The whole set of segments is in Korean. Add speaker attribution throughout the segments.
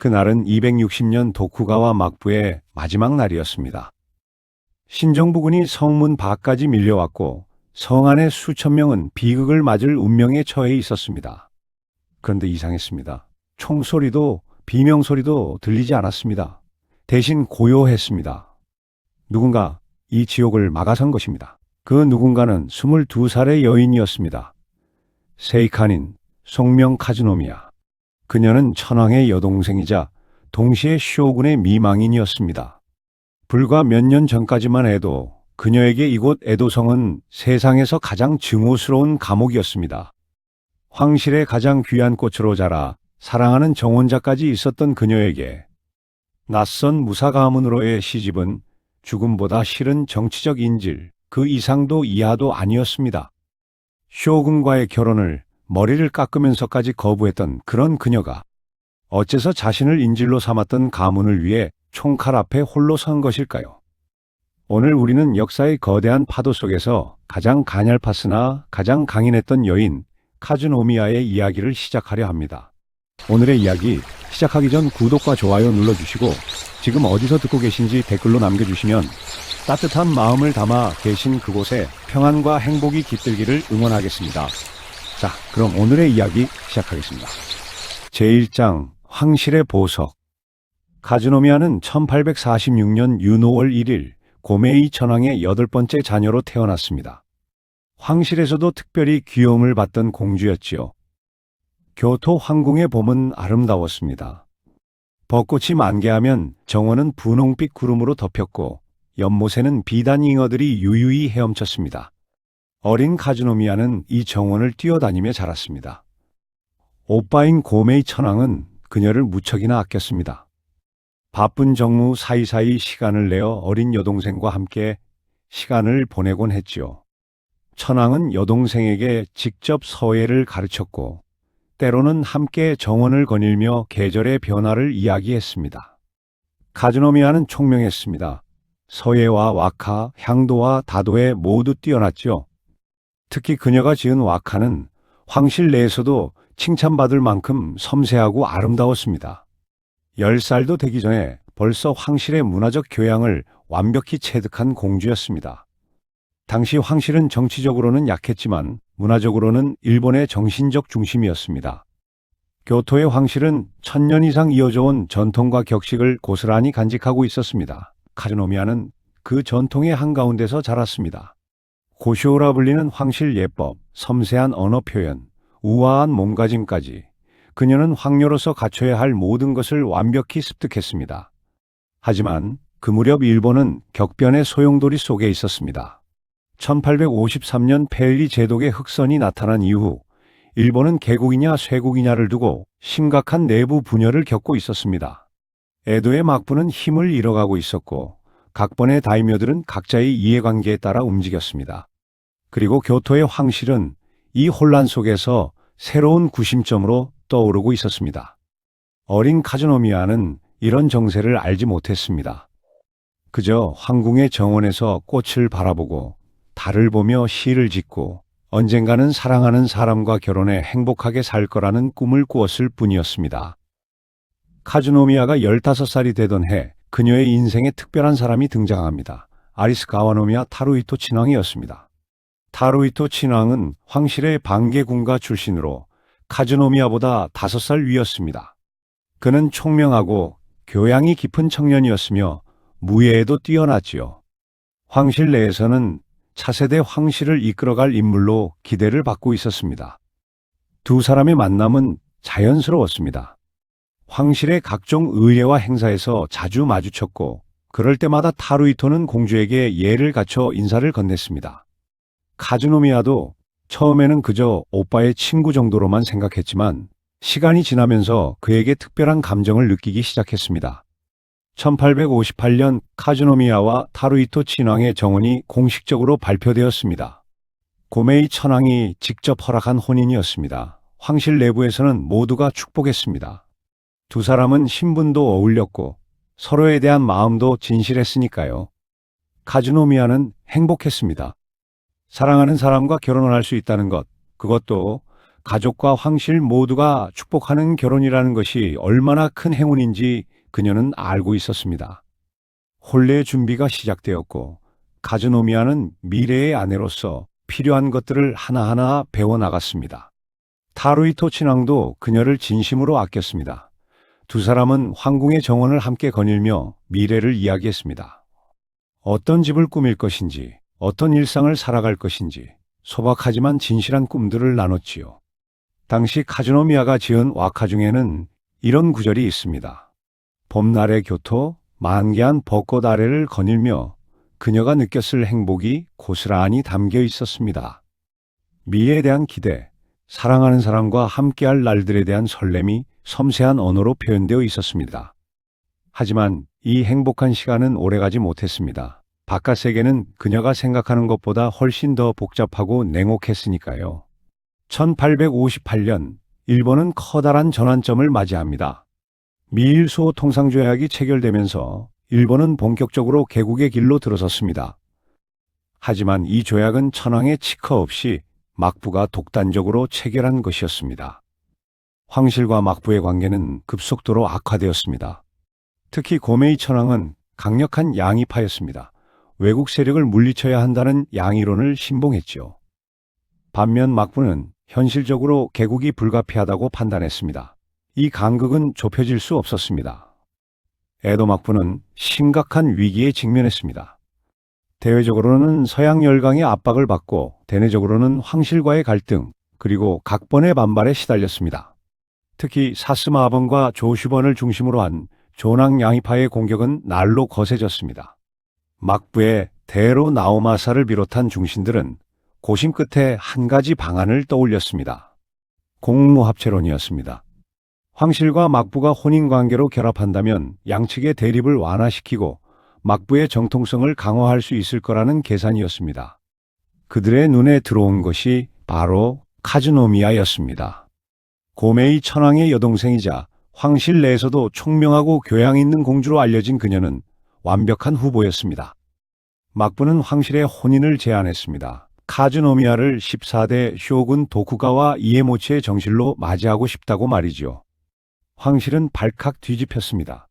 Speaker 1: 그날은 260년 도쿠가와 막부의 마지막 날이었습니다. 신정부군이 성문 밖까지 밀려왔고 성 안의 수천 명은 비극을 맞을 운명에 처해 있었습니다. 그런데 이상했습니다. 총소리도 비명소리도 들리지 않았습니다. 대신 고요했습니다. 누군가 이 지옥을 막아선 것입니다. 그 누군가는 22살의 여인이었습니다. 세이칸인 송명 카즈노미야. 그녀는 천황의 여동생이자 동시에 쇼군의 미망인이었습니다. 불과 몇 년 전까지만 해도 그녀에게 이곳 에도성은 세상에서 가장 증오스러운 감옥이었습니다. 황실의 가장 귀한 꽃으로 자라 사랑하는 정혼자까지 있었던 그녀에게 낯선 무사 가문으로의 시집은 죽음보다 싫은 정치적 인질, 그 이상도 이하도 아니었습니다. 쇼군과의 결혼을 머리를 깎으면서까지 거부했던 그런 그녀가 어째서 자신을 인질로 삼았던 가문을 위해 총칼 앞에 홀로 선 것일까요? 오늘 우리는 역사의 거대한 파도 속에서 가장 가냘팠으나 가장 강인했던 여인 카즈노미야의 이야기를 시작하려 합니다. 오늘의 이야기 시작하기 전 구독과 좋아요 눌러주시고 지금 어디서 듣고 계신지 댓글로 남겨주시면 따뜻한 마음을 담아 계신 그곳에 평안과 행복이 깃들기를 응원하겠습니다. 자, 그럼 오늘의 이야기 시작하겠습니다. 제1장 황실의 보석. 카즈노미야는 1846년 윤호월 1일 고메이 천황의 8번째 자녀로 태어났습니다. 황실에서도 특별히 귀여움을 받던 공주였지요. 교토 황궁의 봄은 아름다웠습니다. 벚꽃이 만개하면 정원은 분홍빛 구름으로 덮였고 연못에는 비단 잉어들이 유유히 헤엄쳤습니다. 어린 카즈노미야는 이 정원을 뛰어다니며 자랐습니다. 오빠인 고메이 천황은 그녀를 무척이나 아꼈습니다. 바쁜 정무 사이사이 시간을 내어 어린 여동생과 함께 시간을 보내곤 했지요. 천황은 여동생에게 직접 서예를 가르쳤고 때로는 함께 정원을 거닐며 계절의 변화를 이야기했습니다. 카즈노미야는 총명했습니다. 서예와 와카, 향도와 다도에 모두 뛰어났죠. 특히 그녀가 지은 와카는 황실 내에서도 칭찬받을 만큼 섬세하고 아름다웠습니다. 10살도 되기 전에 벌써 황실의 문화적 교양을 완벽히 체득한 공주였습니다. 당시 황실은 정치적으로는 약했지만 문화적으로는 일본의 정신적 중심이었습니다. 교토의 황실은 1000년 이상 이어져온 전통과 격식을 고스란히 간직하고 있었습니다. 카즈노미야는 그 전통의 한가운데서 자랐습니다. 고쇼라 불리는 황실 예법, 섬세한 언어 표현, 우아한 몸가짐까지 그녀는 황녀로서 갖춰야 할 모든 것을 완벽히 습득했습니다. 하지만 그 무렵 일본은 격변의 소용돌이 속에 있었습니다. 1853년 페일리 제독의 흑선이 나타난 이후 일본은 개국이냐 쇄국이냐를 두고 심각한 내부 분열을 겪고 있었습니다. 에도의 막부는 힘을 잃어가고 있었고 각번의 다이묘들은 각자의 이해관계에 따라 움직였습니다. 그리고 교토의 황실은 이 혼란 속에서 새로운 구심점으로 떠오르고 있었습니다. 어린 카즈노미야는 이런 정세를 알지 못했습니다. 그저 황궁의 정원에서 꽃을 바라보고 달을 보며 시를 짓고 언젠가는 사랑하는 사람과 결혼해 행복하게 살 거라는 꿈을 꾸었을 뿐이었습니다. 카즈노미야가 15살이 되던 해 그녀의 인생에 특별한 사람이 등장합니다. 아리스 가와노미야 타루히토 친왕이었습니다. 타루히토 친왕은 황실의 반개군가 출신으로 카즈노미야보다 5살 위였습니다. 그는 총명하고 교양이 깊은 청년이었으며 무예에도 뛰어났지요. 황실 내에서는 차세대 황실을 이끌어갈 인물로 기대를 받고 있었습니다. 두 사람의 만남은 자연스러웠습니다. 황실의 각종 의례와 행사에서 자주 마주쳤고 그럴 때마다 타루히토는 공주에게 예를 갖춰 인사를 건넸습니다. 카즈노미야도 처음에는 그저 오빠의 친구 정도로만 생각했지만 시간이 지나면서 그에게 특별한 감정을 느끼기 시작했습니다. 1858년 카즈노미야와 타루히토 친왕의 정혼이 공식적으로 발표되었습니다. 고메이 천왕이 직접 허락한 혼인이었습니다. 황실 내부에서는 모두가 축복했습니다. 두 사람은 신분도 어울렸고 서로에 대한 마음도 진실했으니까요. 카즈노미야는 행복했습니다. 사랑하는 사람과 결혼을 할 수 있다는 것, 그것도 가족과 황실 모두가 축복하는 결혼이라는 것이 얼마나 큰 행운인지 그녀는 알고 있었습니다. 혼례 준비가 시작되었고 카즈노미아는 미래의 아내로서 필요한 것들을 하나하나 배워나갔습니다. 타루히토 친왕도 그녀를 진심으로 아꼈습니다. 두 사람은 황궁의 정원을 함께 거닐며 미래를 이야기했습니다. 어떤 집을 꾸밀 것인지, 어떤 일상을 살아갈 것인지 소박하지만 진실한 꿈들을 나눴지요. 당시 카즈노미아가 지은 와카 중에는 이런 구절이 있습니다. 봄날의 교토, 만개한 벚꽃 아래를 거닐며 그녀가 느꼈을 행복이 고스란히 담겨 있었습니다. 미래에 대한 기대, 사랑하는 사람과 함께할 날들에 대한 설렘이 섬세한 언어로 표현되어 있었습니다. 하지만 이 행복한 시간은 오래가지 못했습니다. 바깥 세계는 그녀가 생각하는 것보다 훨씬 더 복잡하고 냉혹했으니까요. 1858년 일본은 커다란 전환점을 맞이합니다. 미일소 통상조약이 체결되면서 일본은 본격적으로 개국의 길로 들어섰습니다. 하지만 이 조약은 천황의 칙허 없이 막부가 독단적으로 체결한 것이었습니다. 황실과 막부의 관계는 급속도로 악화되었습니다. 특히 고메이 천황은 강력한 양이파였습니다. 외국 세력을 물리쳐야 한다는 양이론을 신봉했죠. 반면 막부는 현실적으로 개국이 불가피하다고 판단했습니다. 이 간극은 좁혀질 수 없었습니다. 에도 막부는 심각한 위기에 직면했습니다. 대외적으로는 서양 열강의 압박을 받고 대내적으로는 황실과의 갈등 그리고 각번의 반발에 시달렸습니다. 특히 사스마 아번과 조슈번을 중심으로 한 조낭 양이파의 공격은 날로 거세졌습니다. 막부의 대로 나오마사를 비롯한 중신들은 고심 끝에 한 가지 방안을 떠올렸습니다. 공무합체론이었습니다. 황실과 막부가 혼인관계로 결합한다면 양측의 대립을 완화시키고 막부의 정통성을 강화할 수 있을 거라는 계산이었습니다. 그들의 눈에 들어온 것이 바로 카즈노미아였습니다. 고메이 천황의 여동생이자 황실 내에서도 총명하고 교양 있는 공주로 알려진 그녀는 완벽한 후보였습니다. 막부는 황실의 혼인을 제안했습니다. 카즈노미아를 14대 쇼군 도쿠가와 이에모치의 정실로 맞이하고 싶다고 말이죠. 황실은 발칵 뒤집혔습니다.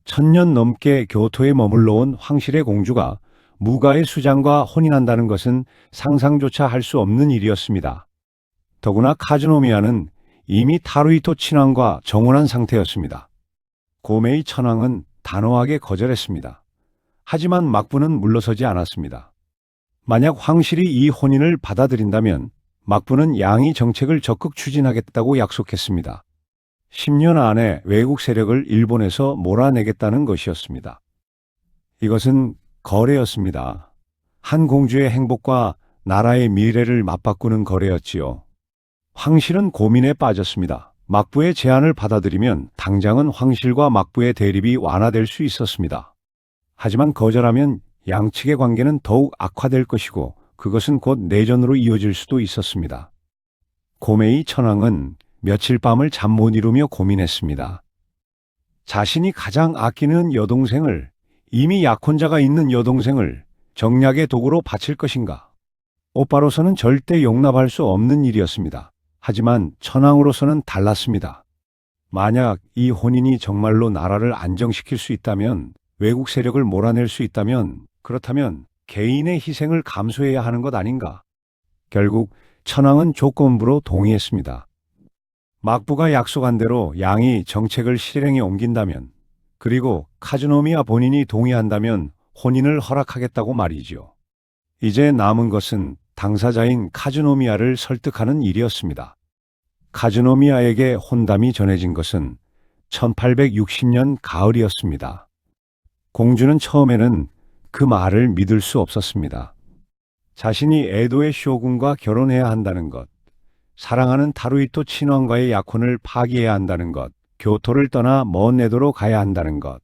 Speaker 1: 1000년 넘게 교토에 머물러 온 황실의 공주가 무가의 수장과 혼인한다는 것은 상상조차 할 수 없는 일이었습니다. 더구나 카즈노미아는 이미 타루히토 친왕과 정혼한 상태였습니다. 고메이 천왕은 단호하게 거절했습니다. 하지만 막부는 물러서지 않았습니다. 만약 황실이 이 혼인을 받아들인다면 막부는 양이 정책을 적극 추진하겠다고 약속했습니다. 10년 안에 외국 세력을 일본에서 몰아내겠다는 것이었습니다. 이것은 거래였습니다. 한 공주의 행복과 나라의 미래를 맞바꾸는 거래였지요. 황실은 고민에 빠졌습니다. 막부의 제안을 받아들이면 당장은 황실과 막부의 대립이 완화될 수 있었습니다. 하지만 거절하면 양측의 관계는 더욱 악화될 것이고 그것은 곧 내전으로 이어질 수도 있었습니다. 고메이 천황은 며칠 밤을 잠 못 이루며 고민했습니다. 자신이 가장 아끼는 여동생을, 이미 약혼자가 있는 여동생을 정략의 도구로 바칠 것인가? 오빠로서는 절대 용납할 수 없는 일이었습니다. 하지만 천황으로서는 달랐습니다. 만약 이 혼인이 정말로 나라를 안정시킬 수 있다면, 외국 세력을 몰아낼 수 있다면, 그렇다면 개인의 희생을 감수해야 하는 것 아닌가? 결국 천황은 조건부로 동의했습니다. 막부가 약속한 대로 양이 정책을 실행에 옮긴다면, 그리고 카즈노미아 본인이 동의한다면 혼인을 허락하겠다고 말이지요. 이제 남은 것은 당사자인 카즈노미아를 설득하는 일이었습니다. 카즈노미아에게 혼담이 전해진 것은 1860년 가을이었습니다. 공주는 처음에는 그 말을 믿을 수 없었습니다. 자신이 에도의 쇼군과 결혼해야 한다는 것, 사랑하는 타루히토 친왕과의 약혼을 파기해야 한다는 것, 교토를 떠나 먼 에도로 가야 한다는 것,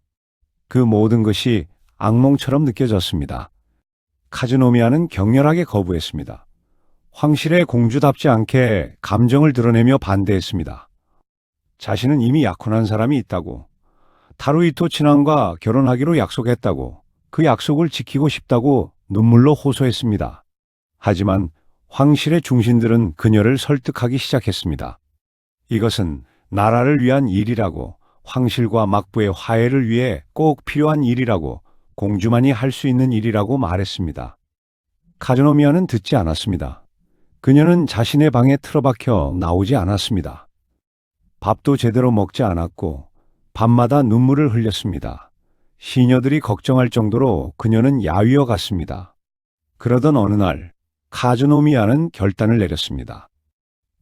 Speaker 1: 그 모든 것이 악몽처럼 느껴졌습니다. 카즈노미아는 격렬하게 거부했습니다. 황실의 공주답지 않게 감정을 드러내며 반대했습니다. 자신은 이미 약혼한 사람이 있다고, 타루히토 친왕과 결혼하기로 약속했다고, 그 약속을 지키고 싶다고 눈물로 호소했습니다. 하지만 황실의 중신들은 그녀를 설득하기 시작했습니다. 이것은 나라를 위한 일이라고, 황실과 막부의 화해를 위해 꼭 필요한 일이라고, 공주만이 할 수 있는 일이라고 말했습니다. 카즈노미아는 듣지 않았습니다. 그녀는 자신의 방에 틀어박혀 나오지 않았습니다. 밥도 제대로 먹지 않았고 밤마다 눈물을 흘렸습니다. 시녀들이 걱정할 정도로 그녀는 야위어 갔습니다. 그러던 어느 날 카즈노미아는 결단을 내렸습니다.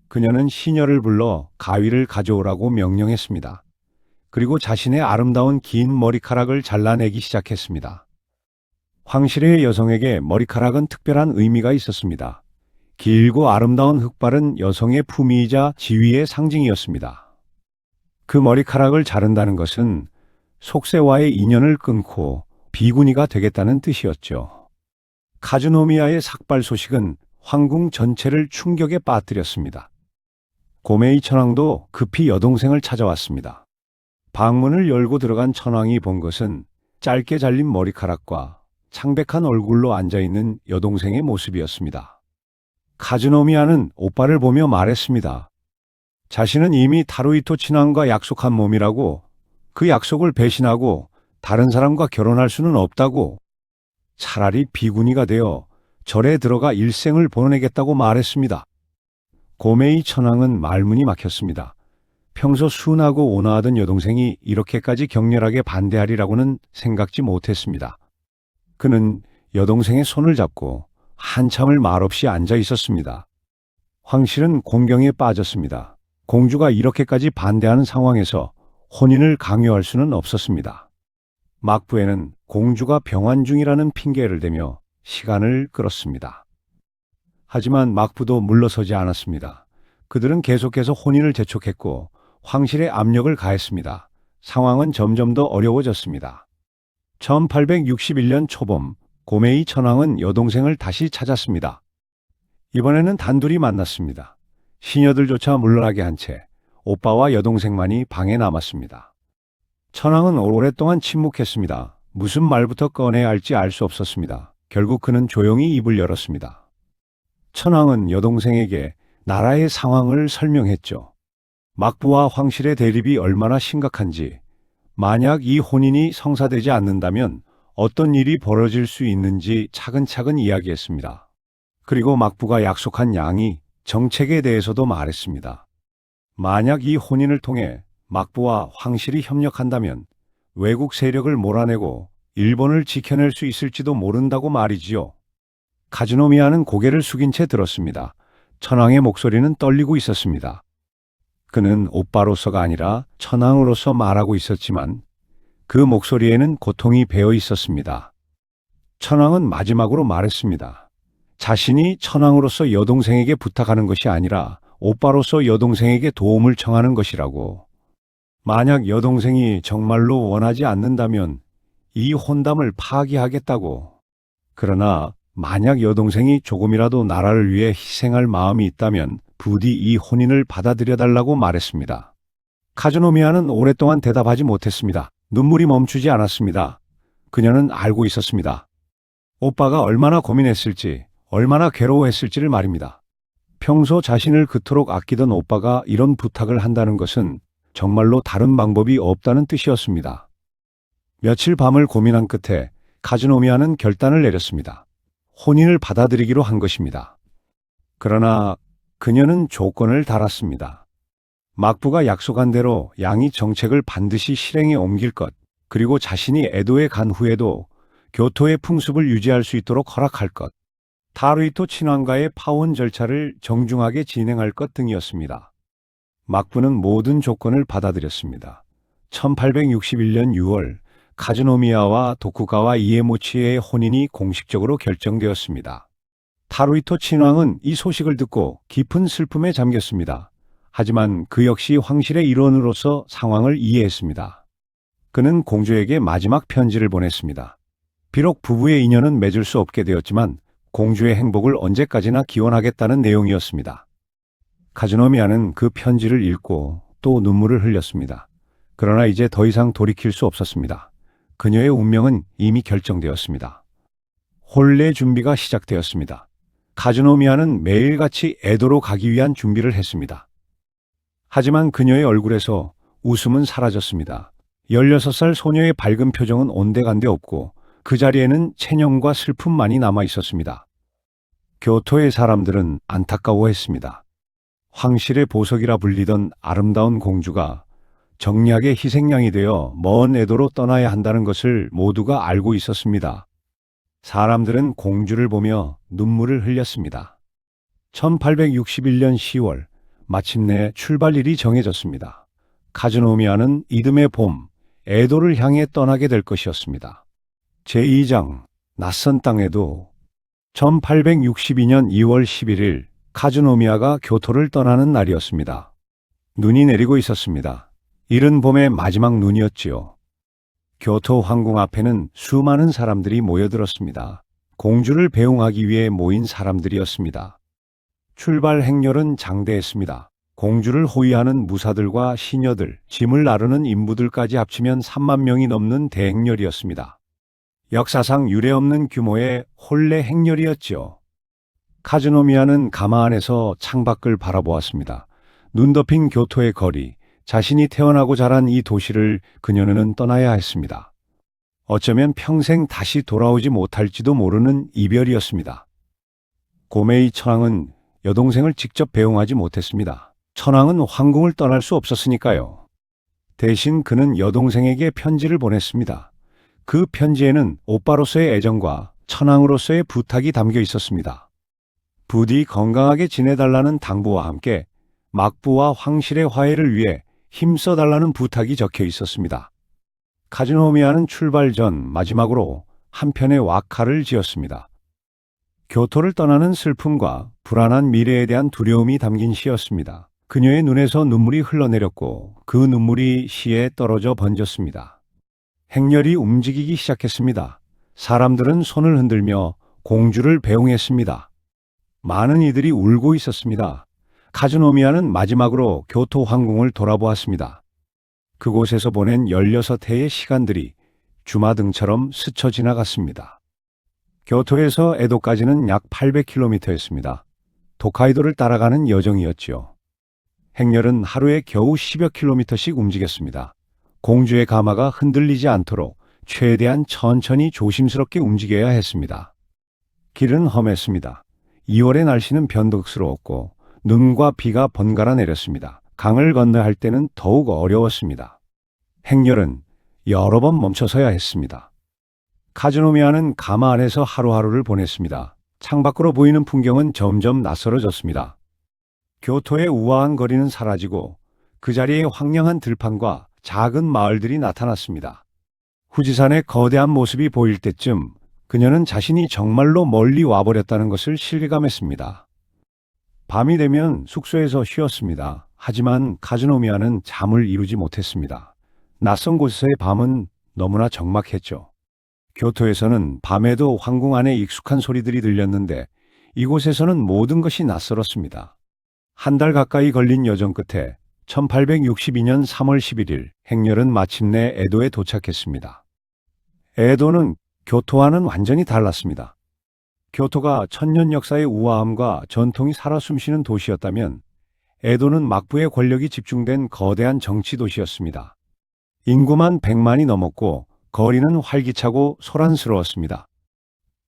Speaker 1: 그녀는 시녀를 불러 가위를 가져오라고 명령했습니다. 그리고 자신의 아름다운 긴 머리카락을 잘라내기 시작했습니다. 황실의 여성에게 머리카락은 특별한 의미가 있었습니다. 길고 아름다운 흑발은 여성의 품위이자 지위의 상징이었습니다. 그 머리카락을 자른다는 것은 속세와의 인연을 끊고 비구니가 되겠다는 뜻이었죠. 카즈노미아의 삭발 소식은 황궁 전체를 충격에 빠뜨렸습니다. 고메이 천왕도 급히 여동생을 찾아왔습니다. 방문을 열고 들어간 천왕이 본 것은 짧게 잘린 머리카락과 창백한 얼굴로 앉아있는 여동생의 모습이었습니다. 카즈노미아는 오빠를 보며 말했습니다. 자신은 이미 타루히토 친왕과 약속한 몸이라고, 그 약속을 배신하고 다른 사람과 결혼할 수는 없다고, 차라리 비구니가 되어 절에 들어가 일생을 보내겠다고 말했습니다. 고메이 천왕은 말문이 막혔습니다. 평소 순하고 온화하던 여동생이 이렇게까지 격렬하게 반대하리라고는 생각지 못했습니다. 그는 여동생의 손을 잡고 한참을 말없이 앉아 있었습니다. 황실은 공경에 빠졌습니다. 공주가 이렇게까지 반대하는 상황에서 혼인을 강요할 수는 없었습니다. 막부에는 공주가 병환 중이라는 핑계를 대며 시간을 끌었습니다. 하지만 막부도 물러서지 않았습니다. 그들은 계속해서 혼인을 재촉했고 황실의 압력을 가했습니다. 상황은 점점 더 어려워졌습니다. 1861년 초봄, 고메이 천왕은 여동생을 다시 찾았습니다. 이번에는 단둘이 만났습니다. 시녀들조차 물러나게 한 채 오빠와 여동생만이 방에 남았습니다. 천왕은 오랫동안 침묵했습니다. 무슨 말부터 꺼내야 할지 알 수 없었습니다. 결국 그는 조용히 입을 열었습니다. 천왕은 여동생에게 나라의 상황을 설명했죠. 막부와 황실의 대립이 얼마나 심각한지, 만약 이 혼인이 성사되지 않는다면 어떤 일이 벌어질 수 있는지 차근차근 이야기했습니다. 그리고 막부가 약속한 양이 정책에 대해서도 말했습니다. 만약 이 혼인을 통해 막부와 황실이 협력한다면 외국 세력을 몰아내고 일본을 지켜낼 수 있을지도 모른다고 말이지요. 카즈노미아는 고개를 숙인 채 들었습니다. 천왕의 목소리는 떨리고 있었습니다. 그는 오빠로서가 아니라 천왕으로서 말하고 있었지만 그 목소리에는 고통이 배어 있었습니다. 천왕은 마지막으로 말했습니다. 자신이 천왕으로서 여동생에게 부탁하는 것이 아니라 오빠로서 여동생에게 도움을 청하는 것이라고. 만약 여동생이 정말로 원하지 않는다면 이 혼담을 파기하겠다고. 그러나 만약 여동생이 조금이라도 나라를 위해 희생할 마음이 있다면 부디 이 혼인을 받아들여달라고 말했습니다. 카즈노미아는 오랫동안 대답하지 못했습니다. 눈물이 멈추지 않았습니다. 그녀는 알고 있었습니다. 오빠가 얼마나 고민했을지, 얼마나 괴로워했을지를 말입니다. 평소 자신을 그토록 아끼던 오빠가 이런 부탁을 한다는 것은 정말로 다른 방법이 없다는 뜻이었습니다. 며칠 밤을 고민한 끝에 카즈노미아는 결단을 내렸습니다. 혼인을 받아들이기로 한 것입니다. 그러나 그녀는 조건을 달았습니다. 막부가 약속한 대로 양이 정책을 반드시 실행에 옮길 것, 그리고 자신이 에도에 간 후에도 교토의 풍습을 유지할 수 있도록 허락할 것, 타루히토 친왕과의 파혼 절차를 정중하게 진행할 것 등이었습니다. 막부는 모든 조건을 받아들였습니다. 1861년 6월 카즈노미아와 도쿠가와 이에모치의 혼인이 공식적으로 결정되었습니다. 타루히토 친왕은 이 소식을 듣고 깊은 슬픔에 잠겼습니다. 하지만 그 역시 황실의 일원으로서 상황을 이해했습니다. 그는 공주에게 마지막 편지를 보냈습니다. 비록 부부의 인연은 맺을 수 없게 되었지만 공주의 행복을 언제까지나 기원하겠다는 내용이었습니다. 카즈노미아는 그 편지를 읽고 또 눈물을 흘렸습니다. 그러나 이제 더 이상 돌이킬 수 없었습니다. 그녀의 운명은 이미 결정되었습니다. 혼례 준비가 시작되었습니다. 카즈노미아는 매일같이 에도로 가기 위한 준비를 했습니다. 하지만 그녀의 얼굴에서 웃음은 사라졌습니다. 16살 소녀의 밝은 표정은 온데간데 없고 그 자리에는 체념과 슬픔만이 남아 있었습니다. 교토의 사람들은 안타까워했습니다. 황실의 보석이라 불리던 아름다운 공주가 정략의 희생양이 되어 먼 에도로 떠나야 한다는 것을 모두가 알고 있었습니다. 사람들은 공주를 보며 눈물을 흘렸습니다. 1861년 10월, 마침내 출발일이 정해졌습니다. 카즈노미아는 이듬해 봄, 에도를 향해 떠나게 될 것이었습니다. 제2장, 낯선 땅에도 1862년 2월 11일, 카즈노미아가 교토를 떠나는 날이었습니다. 눈이 내리고 있었습니다. 이른 봄의 마지막 눈이었지요. 교토 황궁 앞에는 수많은 사람들이 모여들었습니다. 공주를 배웅하기 위해 모인 사람들이었습니다. 출발 행렬은 장대했습니다. 공주를 호위하는 무사들과 시녀들, 짐을 나르는 인부들까지 합치면 3만 명이 넘는 대행렬이었습니다. 역사상 유례없는 규모의 혼례 행렬이었지요. 카즈노미아는 가마 안에서 창밖을 바라보았습니다. 눈 덮인 교토의 거리, 자신이 태어나고 자란 이 도시를 그녀는 떠나야 했습니다. 어쩌면 평생 다시 돌아오지 못할지도 모르는 이별이었습니다. 고메이 천황은 여동생을 직접 배웅하지 못했습니다. 천황은 황궁을 떠날 수 없었으니까요. 대신 그는 여동생에게 편지를 보냈습니다. 그 편지에는 오빠로서의 애정과 천황으로서의 부탁이 담겨 있었습니다. 부디 건강하게 지내달라는 당부와 함께 막부와 황실의 화해를 위해 힘써달라는 부탁이 적혀 있었습니다. 카즈노미아는 출발 전 마지막으로 한 편의 왁카를 지었습니다. 교토를 떠나는 슬픔과 불안한 미래에 대한 두려움이 담긴 시였습니다. 그녀의 눈에서 눈물이 흘러내렸고 그 눈물이 시에 떨어져 번졌습니다. 행렬이 움직이기 시작했습니다. 사람들은 손을 흔들며 공주를 배웅했습니다. 많은 이들이 울고 있었습니다. 카즈노미아는 마지막으로 교토 황궁을 돌아보았습니다. 그곳에서 보낸 16해의 시간들이 주마등처럼 스쳐 지나갔습니다. 교토에서 에도까지는 약 800km였습니다. 도카이도를 따라가는 여정이었지요. 행렬은 하루에 겨우 10여 킬로미터씩 움직였습니다. 공주의 가마가 흔들리지 않도록 최대한 천천히 조심스럽게 움직여야 했습니다. 길은 험했습니다. 2월의 날씨는 변덕스러웠고 눈과 비가 번갈아 내렸습니다. 강을 건너야 할 때는 더욱 어려웠습니다. 행렬은 여러 번 멈춰서야 했습니다. 카즈노미아는 가마 안에서 하루하루를 보냈습니다. 창밖으로 보이는 풍경은 점점 낯설어졌습니다. 교토의 우아한 거리는 사라지고 그 자리에 황량한 들판과 작은 마을들이 나타났습니다. 후지산의 거대한 모습이 보일 때쯤 그녀는 자신이 정말로 멀리 와버렸다는 것을 실감했습니다. 밤이 되면 숙소에서 쉬었습니다. 하지만 카즈노미아는 잠을 이루지 못했습니다. 낯선 곳에서의 밤은 너무나 적막했죠. 교토에서는 밤에도 황궁 안에 익숙한 소리들이 들렸는데 이곳에서는 모든 것이 낯설었습니다. 한 달 가까이 걸린 여정 끝에 1862년 3월 11일 행렬은 마침내 에도에 도착했습니다. 에도는 교토와는 완전히 달랐습니다. 교토가 천년 역사의 우아함과 전통이 살아 숨쉬는 도시였다면 에도는 막부의 권력이 집중된 거대한 정치 도시였습니다. 인구만 100만이 넘었고 거리는 활기차고 소란스러웠습니다.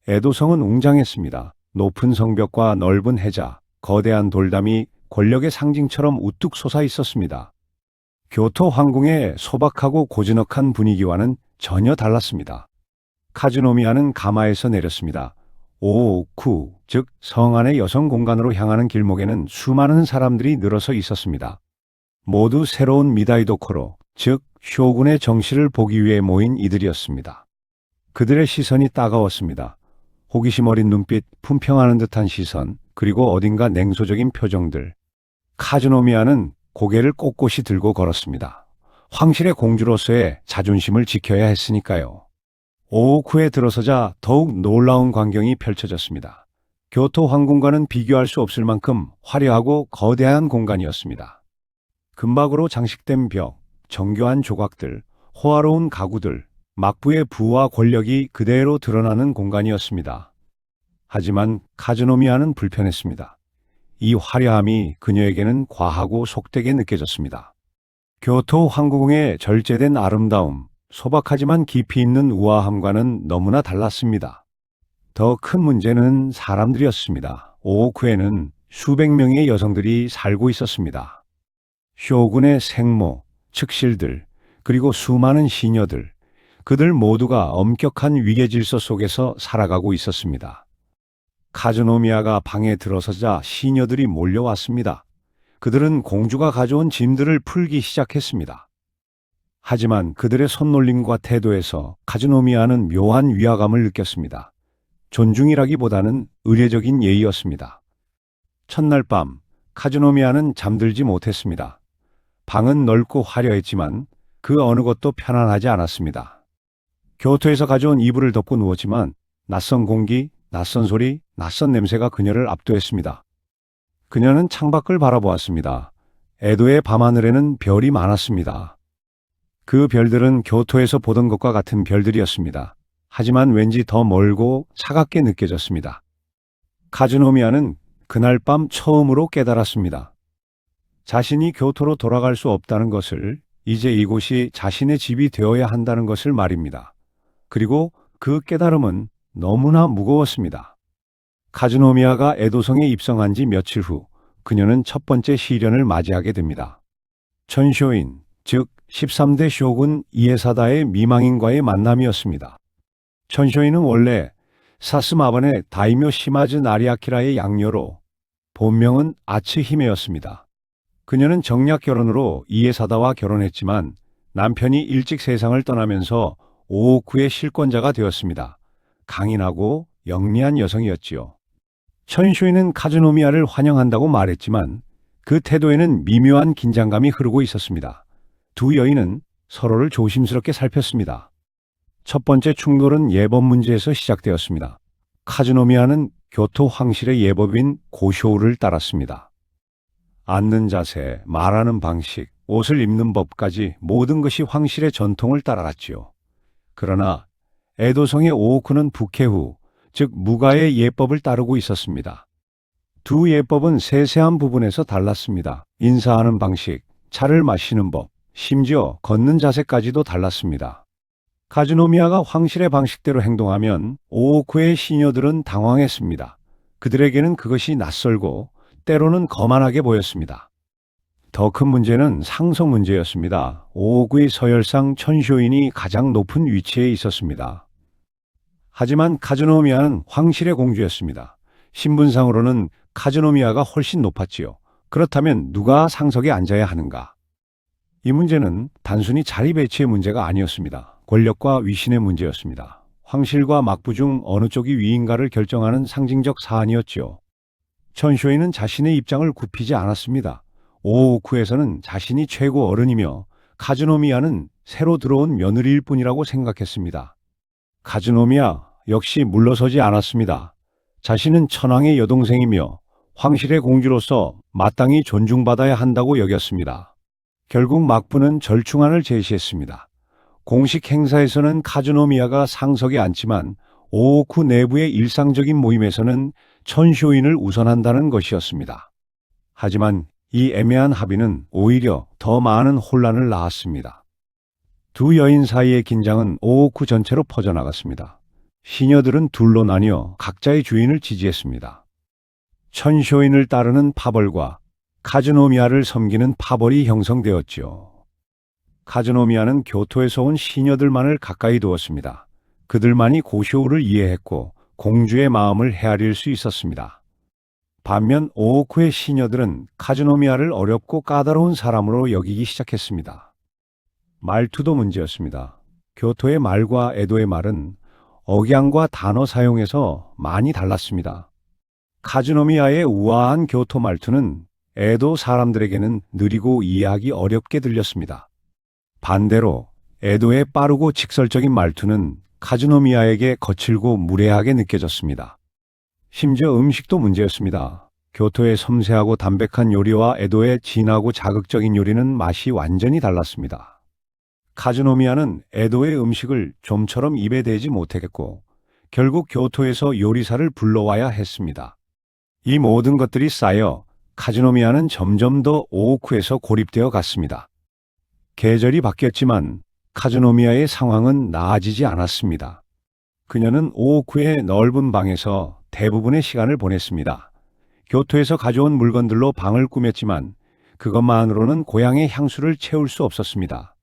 Speaker 1: 에도성은 웅장했습니다. 높은 성벽과 넓은 해자, 거대한 돌담이 권력의 상징처럼 우뚝 솟아 있었습니다. 교토 황궁의 소박하고 고즈넉한 분위기와는 전혀 달랐습니다. 카즈노미아는 가마에서 내렸습니다. 오쿠, 즉 성 안의 여성 공간으로 향하는 길목에는 수많은 사람들이 늘어서 있었습니다. 모두 새로운 미다이도코로, 즉 쇼군의 정실을 보기 위해 모인 이들이었습니다. 그들의 시선이 따가웠습니다. 호기심 어린 눈빛, 품평하는 듯한 시선, 그리고 어딘가 냉소적인 표정들. 카즈노미아는 고개를 꼿꼿이 들고 걸었습니다. 황실의 공주로서의 자존심을 지켜야 했으니까요. 오오쿠에 들어서자 더욱 놀라운 광경이 펼쳐졌습니다. 교토 황궁과는 비교할 수 없을 만큼 화려하고 거대한 공간이었습니다. 금박으로 장식된 벽, 정교한 조각들, 호화로운 가구들, 막부의 부와 권력이 그대로 드러나는 공간이었습니다. 하지만 카즈노미아는 불편했습니다. 이 화려함이 그녀에게는 과하고 속되게 느껴졌습니다. 교토 황궁의 절제된 아름다움, 소박하지만 깊이 있는 우아함과는 너무나 달랐습니다. 더 큰 문제는 사람들이었습니다. 오오쿠에는 수백 명의 여성들이 살고 있었습니다. 쇼군의 생모, 측실들, 그리고 수많은 시녀들, 그들 모두가 엄격한 위계 질서 속에서 살아가고 있었습니다. 카즈노미아가 방에 들어서자 시녀들이 몰려왔습니다. 그들은 공주가 가져온 짐들을 풀기 시작했습니다. 하지만 그들의 손놀림과 태도에서 카즈노미아는 묘한 위화감을 느꼈습니다. 존중이라기보다는 의례적인 예의였습니다. 첫날 밤, 카즈노미아는 잠들지 못했습니다. 방은 넓고 화려했지만 그 어느 것도 편안하지 않았습니다. 교토에서 가져온 이불을 덮고 누웠지만 낯선 공기, 낯선 소리, 낯선 냄새가 그녀를 압도했습니다. 그녀는 창밖을 바라보았습니다. 에도의 밤하늘에는 별이 많았습니다. 그 별들은 교토에서 보던 것과 같은 별들이었습니다. 하지만 왠지 더 멀고 차갑게 느껴졌습니다. 카즈노미아는 그날 밤 처음으로 깨달았습니다. 자신이 교토로 돌아갈 수 없다는 것을, 이제 이곳이 자신의 집이 되어야 한다는 것을 말입니다. 그리고 그 깨달음은 너무나 무거웠습니다. 카즈노미아가 에도성에 입성한 지 며칠 후 그녀는 첫 번째 시련을 맞이하게 됩니다. 천쇼인, 즉 13대 쇼군 이에사다의 미망인과의 만남이었습니다. 천쇼인은 원래 사스마반의 다이묘 시마즈 나리아키라의 양녀로 본명은 아츠히메였습니다. 그녀는 정략 결혼으로 이에사다와 결혼했지만 남편이 일찍 세상을 떠나면서 오오쿠의 실권자가 되었습니다. 강인하고 영리한 여성이었지요. 천쇼인은 카즈노미아를 환영한다고 말했지만 그 태도에는 미묘한 긴장감이 흐르고 있었습니다. 두 여인은 서로를 조심스럽게 살폈습니다. 첫 번째 충돌은 예법 문제에서 시작되었습니다. 카즈노미아는 교토 황실의 예법인 고쇼우를 따랐습니다. 앉는 자세, 말하는 방식, 옷을 입는 법까지 모든 것이 황실의 전통을 따라갔지요. 그러나 에도성의 오오쿠는 북해후, 즉 무가의 예법을 따르고 있었습니다. 두 예법은 세세한 부분에서 달랐습니다. 인사하는 방식, 차를 마시는 법, 심지어 걷는 자세까지도 달랐습니다. 카즈노미아가 황실의 방식대로 행동하면 오오쿠의 시녀들은 당황했습니다. 그들에게는 그것이 낯설고 때로는 거만하게 보였습니다. 더 큰 문제는 상성 문제였습니다. 오오쿠의 서열상 천쇼인이 가장 높은 위치에 있었습니다. 하지만 카즈노미아는 황실의 공주였습니다. 신분상으로는 카즈노미아가 훨씬 높았지요. 그렇다면 누가 상석에 앉아야 하는가? 이 문제는 단순히 자리 배치의 문제가 아니었습니다. 권력과 위신의 문제였습니다. 황실과 막부 중 어느 쪽이 위인가를 결정하는 상징적 사안이었지요. 천쇼인은 자신의 입장을 굽히지 않았습니다. 오오쿠에서는 자신이 최고 어른이며 카즈노미아는 새로 들어온 며느리일 뿐이라고 생각했습니다. 카즈노미아 역시 물러서지 않았습니다. 자신은 천황의 여동생이며 황실의 공주로서 마땅히 존중받아야 한다고 여겼습니다. 결국 막부는 절충안을 제시했습니다. 공식 행사에서는 카즈노미아가 상석에 앉지만 오오쿠 내부의 일상적인 모임에서는 천쇼인을 우선한다는 것이었습니다. 하지만 이 애매한 합의는 오히려 더 많은 혼란을 낳았습니다. 두 여인 사이의 긴장은 오오쿠 전체로 퍼져나갔습니다. 시녀들은 둘로 나뉘어 각자의 주인을 지지했습니다. 천쇼인을 따르는 파벌과 카즈노미아를 섬기는 파벌이 형성되었지요. 카즈노미아는 교토에서 온 시녀들만을 가까이 두었습니다. 그들만이 고쇼우를 이해했고 공주의 마음을 헤아릴 수 있었습니다. 반면 오오쿠의 시녀들은 카즈노미아를 어렵고 까다로운 사람으로 여기기 시작했습니다. 말투도 문제였습니다. 교토의 말과 에도의 말은 억양과 단어 사용에서 많이 달랐습니다. 카즈노미아의 우아한 교토 말투는 에도 사람들에게는 느리고 이해하기 어렵게 들렸습니다. 반대로 에도의 빠르고 직설적인 말투는 카즈노미아에게 거칠고 무례하게 느껴졌습니다. 심지어 음식도 문제였습니다. 교토의 섬세하고 담백한 요리와 에도의 진하고 자극적인 요리는 맛이 완전히 달랐습니다. 카즈노미아는 에도의 음식을 좀처럼 입에 대지 못하겠고 결국 교토에서 요리사를 불러와야 했습니다. 이 모든 것들이 쌓여 카즈노미야는 점점 더 오오쿠에서 고립되어 갔습니다. 계절이 바뀌었지만 카즈노미야의 상황은 나아지지 않았습니다. 그녀는 오오쿠의 넓은 방에서 대부분의 시간을 보냈습니다. 교토에서 가져온 물건들로 방을 꾸몄지만 그것만으로는 고향의 향수를 채울 수 없었습니다.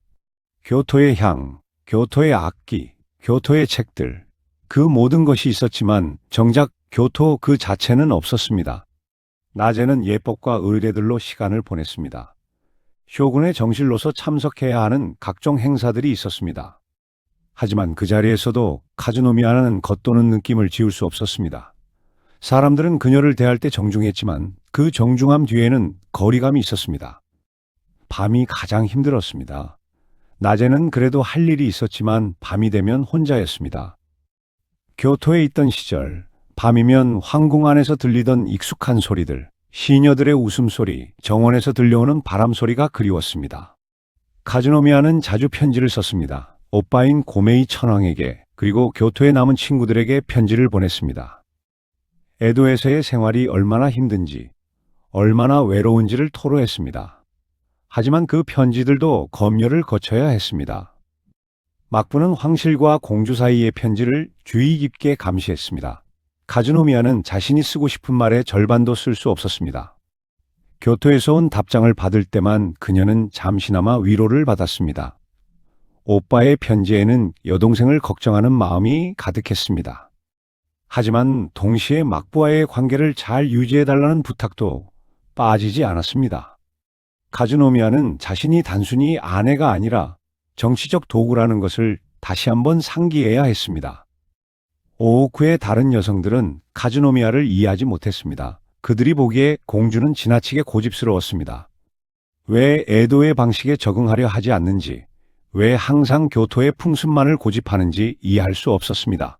Speaker 1: 교토의 향, 교토의 악기, 교토의 책들, 그 모든 것이 있었지만 정작 교토 그 자체는 없었습니다. 낮에는 예법과 의뢰들로 시간을 보냈습니다. 쇼군의 정실로서 참석해야 하는 각종 행사들이 있었습니다. 하지만 그 자리에서도 카즈노미야는 겉도는 느낌을 지울 수 없었습니다. 사람들은 그녀를 대할 때 정중했지만 그 정중함 뒤에는 거리감이 있었습니다. 밤이 가장 힘들었습니다. 낮에는 그래도 할 일이 있었지만 밤이 되면 혼자였습니다. 교토에 있던 시절, 밤이면 황궁 안에서 들리던 익숙한 소리들, 시녀들의 웃음소리, 정원에서 들려오는 바람소리가 그리웠습니다. 카즈노미야는 자주 편지를 썼습니다. 오빠인 고메이 천황에게, 그리고 교토에 남은 친구들에게 편지를 보냈습니다. 에도에서의 생활이 얼마나 힘든지, 얼마나 외로운지를 토로했습니다. 하지만 그 편지들도 검열을 거쳐야 했습니다. 막부는 황실과 공주 사이의 편지를 주의 깊게 감시했습니다. 카즈노미야는 자신이 쓰고 싶은 말의 절반도 쓸 수 없었습니다. 교토에서 온 답장을 받을 때만 그녀는 잠시나마 위로를 받았습니다. 오빠의 편지에는 여동생을 걱정하는 마음이 가득했습니다. 하지만 동시에 막부와의 관계를 잘 유지해달라는 부탁도 빠지지 않았습니다. 카즈노미야는 자신이 단순히 아내가 아니라 정치적 도구라는 것을 다시 한번 상기해야 했습니다. 오오쿠의 다른 여성들은 카즈노미야를 이해하지 못했습니다. 그들이 보기에 공주는 지나치게 고집스러웠습니다. 왜 에도의 방식에 적응하려 하지 않는지, 왜 항상 교토의 풍습만을 고집하는지 이해할 수 없었습니다.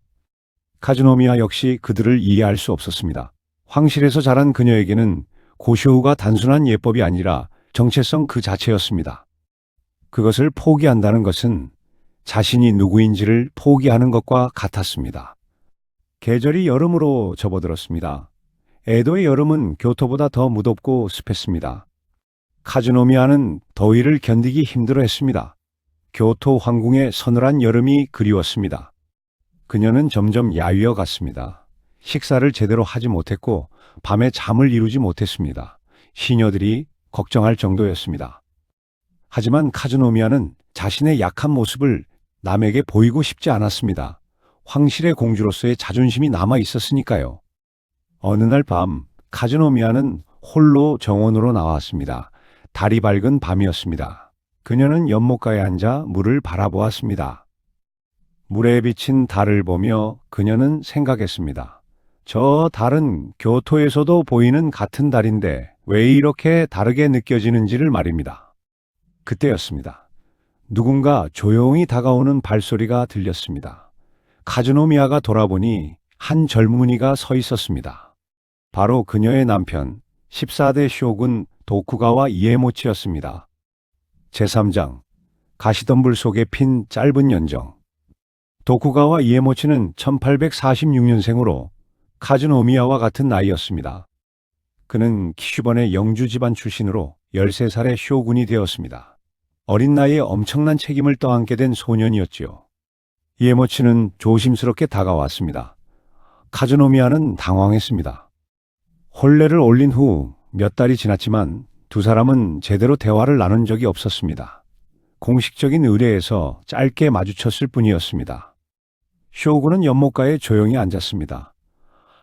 Speaker 1: 카즈노미야 역시 그들을 이해할 수 없었습니다. 황실에서 자란 그녀에게는 고쇼우가 단순한 예법이 아니라 정체성 그 자체였습니다. 그것을 포기한다는 것은 자신이 누구인지를 포기하는 것과 같았습니다. 계절이 여름으로 접어들었습니다. 에도의 여름은 교토보다 더 무덥고 습했습니다. 카즈노미야는 더위를 견디기 힘들어했습니다. 교토 황궁의 서늘한 여름이 그리웠습니다. 그녀는 점점 야위어 갔습니다. 식사를 제대로 하지 못했고 밤에 잠을 이루지 못했습니다. 시녀들이 걱정할 정도였습니다. 하지만 카즈노미야는 자신의 약한 모습을 남에게 보이고 싶지 않았습니다. 황실의 공주로서의 자존심이 남아 있었으니까요. 어느 날 밤, 카즈노미야는 홀로 정원으로 나왔습니다. 달이 밝은 밤이었습니다. 그녀는 연못가에 앉아 물을 바라보았습니다. 물에 비친 달을 보며 그녀는 생각했습니다. 저 달은 교토에서도 보이는 같은 달인데 왜 이렇게 다르게 느껴지는지를 말입니다. 그때였습니다. 누군가 조용히 다가오는 발소리가 들렸습니다. 카즈노미야가 돌아보니 한 젊은이가 서 있었습니다. 바로 그녀의 남편, 14대 쇼군 도쿠가와 이에모치였습니다. 제3장, 가시덤불 속에 핀 짧은 연정. 도쿠가와 이에모치는 1846년생으로 카즈노미야와 같은 나이였습니다. 그는 키슈번의 영주 집안 출신으로 13살의 쇼군이 되었습니다. 어린 나이에 엄청난 책임을 떠안게 된 소년이었지요. 이에모치는 조심스럽게 다가왔습니다. 카즈노미야는 당황했습니다. 혼례를 올린 후 몇 달이 지났지만 두 사람은 제대로 대화를 나눈 적이 없었습니다. 공식적인 의례에서 짧게 마주쳤을 뿐이었습니다. 쇼군은 연못가에 조용히 앉았습니다.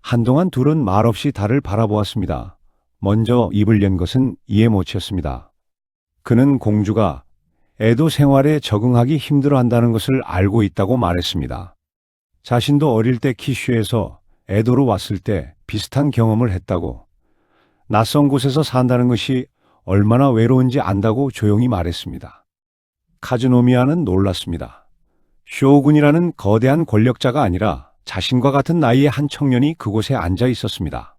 Speaker 1: 한동안 둘은 말없이 달을 바라보았습니다. 먼저 입을 연 것은 이에모치였습니다. 그는 공주가 에도 생활에 적응하기 힘들어한다는 것을 알고 있다고 말했습니다. 자신도 어릴 때 키슈에서 에도로 왔을 때 비슷한 경험을 했다고, 낯선 곳에서 산다는 것이 얼마나 외로운지 안다고 조용히 말했습니다. 카즈노미야는 놀랐습니다. 쇼군이라는 거대한 권력자가 아니라 자신과 같은 나이의 한 청년이 그곳에 앉아 있었습니다.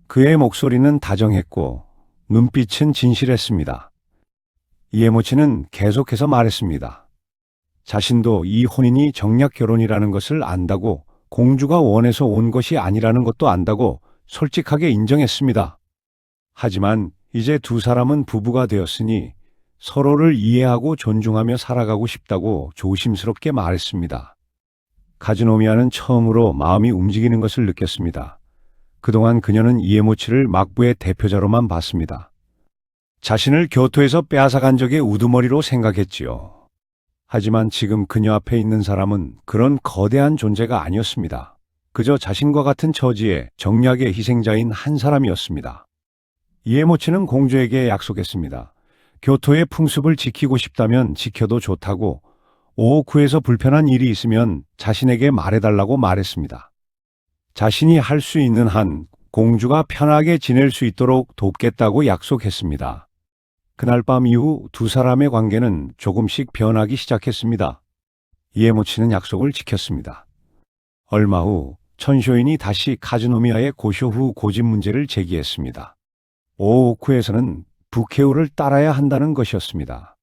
Speaker 1: 그의 목소리는 다정했고 눈빛은 진실했습니다. 이에모치는 계속해서 말했습니다. 자신도 이 혼인이 정략 결혼이라는 것을 안다고 공주가 원해서 온 것이 아니라는 것도 안다고 솔직하게 인정했습니다. 하지만 이제 두 사람은 부부가 되었으니 서로를 이해하고 존중하며 살아가고 싶다고 조심스럽게 말했습니다. 카즈노미아는 처음으로 마음이 움직이는 것을 느꼈습니다. 그동안 그녀는 이에모치를 막부의 대표자로만 봤습니다. 자신을 교토에서 빼앗아간 적의 우두머리로 생각했지요. 하지만 지금 그녀 앞에 있는 사람은 그런 거대한 존재가 아니었습니다. 그저 자신과 같은 처지의 정략의 희생자인 한 사람이었습니다. 이에모치는 공주에게 약속했습니다. 교토의 풍습을 지키고 싶다면 지켜도 좋다고, 오오쿠에서 불편한 일이 있으면 자신에게 말해달라고 말했습니다. 자신이 할 수 있는 한 공주가 편하게 지낼 수 있도록 돕겠다고 약속했습니다. 그날 밤 이후 두 사람의 관계는 조금씩 변하기 시작했습니다. 이에모치는 약속을 지켰습니다. 얼마 후 천쇼인이 다시 카즈노미아의 고쇼 후 고집 문제를 제기했습니다. 오오쿠에서는 부케오를 따라야 한다는 것이었습니다.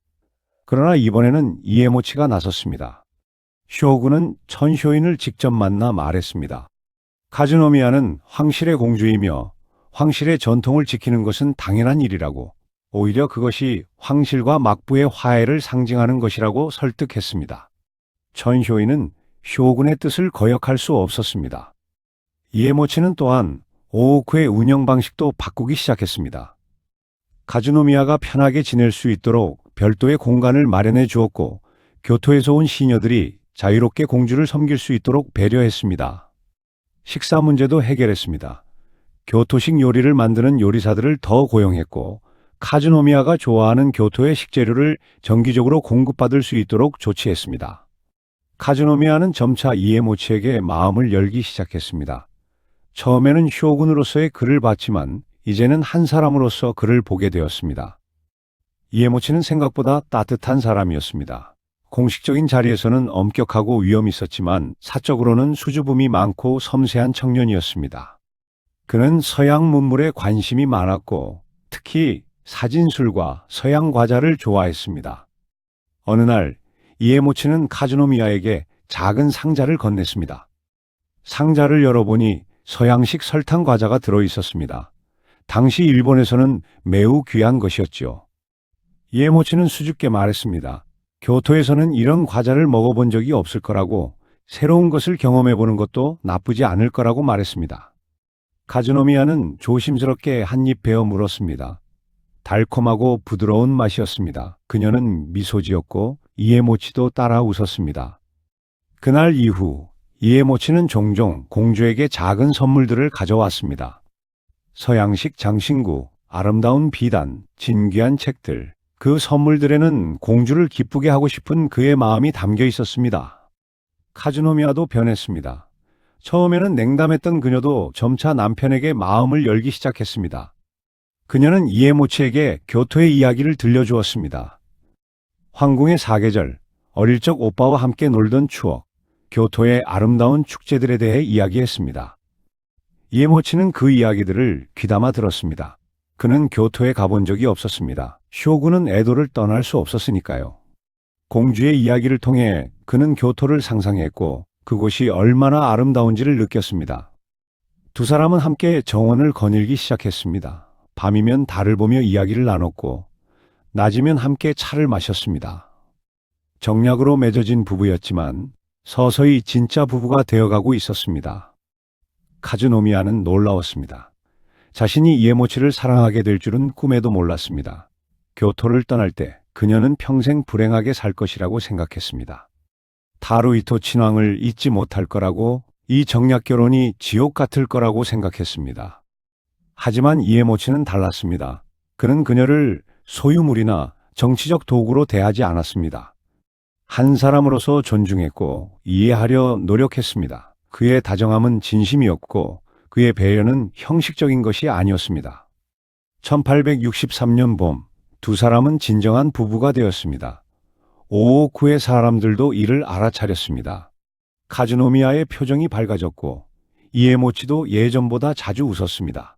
Speaker 1: 그러나 이번에는 이에모치가 나섰습니다. 쇼군은 천쇼인을 직접 만나 말했습니다. 카즈노미아는 황실의 공주이며 황실의 전통을 지키는 것은 당연한 일이라고, 오히려 그것이 황실과 막부의 화해를 상징하는 것이라고 설득했습니다. 천쇼인은 쇼군의 뜻을 거역할 수 없었습니다. 이에모치는 또한 오오쿠의 운영 방식도 바꾸기 시작했습니다. 카즈노미아가 편하게 지낼 수 있도록 별도의 공간을 마련해 주었고, 교토에서 온 시녀들이 자유롭게 공주를 섬길 수 있도록 배려했습니다. 식사 문제도 해결했습니다. 교토식 요리를 만드는 요리사들을 더 고용했고, 카즈노미아가 좋아하는 교토의 식재료를 정기적으로 공급받을 수 있도록 조치했습니다. 카즈노미아는 점차 이에모치에게 마음을 열기 시작했습니다. 처음에는 쇼군으로서의 그를 봤지만 이제는 한 사람으로서 그를 보게 되었습니다. 이에모치는 생각보다 따뜻한 사람이었습니다. 공식적인 자리에서는 엄격하고 위험이 있었지만 사적으로는 수줍음이 많고 섬세한 청년이었습니다. 그는 서양 문물에 관심이 많았고 특히 사진술과 서양 과자를 좋아했습니다. 어느 날 이에모치는 카즈노미아에게 작은 상자를 건넸습니다. 상자를 열어보니 서양식 설탕 과자가 들어 있었습니다. 당시 일본에서는 매우 귀한 것이었지요. 이에모치는 수줍게 말했습니다. 교토에서는 이런 과자를 먹어본 적이 없을 거라고, 새로운 것을 경험해보는 것도 나쁘지 않을 거라고 말했습니다. 카즈노미아는 조심스럽게 한 입 베어 물었습니다. 달콤하고 부드러운 맛이었습니다. 그녀는 미소 지었고 이에모치도 따라 웃었습니다. 그날 이후 이에모치는 종종 공주에게 작은 선물들을 가져왔습니다. 서양식 장신구, 아름다운 비단, 진귀한 책들, 그 선물들에는 공주를 기쁘게 하고 싶은 그의 마음이 담겨 있었습니다. 카즈노미아도 변했습니다. 처음에는 냉담했던 그녀도 점차 남편에게 마음을 열기 시작했습니다. 그녀는 이에모치에게 교토의 이야기를 들려주었습니다. 황궁의 사계절, 어릴 적 오빠와 함께 놀던 추억, 교토의 아름다운 축제들에 대해 이야기했습니다. 이에모치는 그 이야기들을 귀담아 들었습니다. 그는 교토에 가본 적이 없었습니다. 쇼군은 에도를 떠날 수 없었으니까요. 공주의 이야기를 통해 그는 교토를 상상했고 그곳이 얼마나 아름다운지를 느꼈습니다. 두 사람은 함께 정원을 거닐기 시작했습니다. 밤이면 달을 보며 이야기를 나눴고 낮이면 함께 차를 마셨습니다. 정략으로 맺어진 부부였지만 서서히 진짜 부부가 되어가고 있었습니다. 카즈노미아는 놀라웠습니다. 자신이 이에모치를 사랑하게 될 줄은 꿈에도 몰랐습니다. 교토를 떠날 때 그녀는 평생 불행하게 살 것이라고 생각했습니다. 타루이토 친왕을 잊지 못할 거라고, 이 정략 결혼이 지옥 같을 거라고 생각했습니다. 하지만 이에모치는 달랐습니다. 그는 그녀를 소유물이나 정치적 도구로 대하지 않았습니다. 한 사람으로서 존중했고 이해하려 노력했습니다. 그의 다정함은 진심이었고 그의 배려는 형식적인 것이 아니었습니다. 1863년 봄, 두 사람은 진정한 부부가 되었습니다. 오오쿠의 사람들도 이를 알아차렸습니다. 카즈노미아의 표정이 밝아졌고 이에모치도 예전보다 자주 웃었습니다.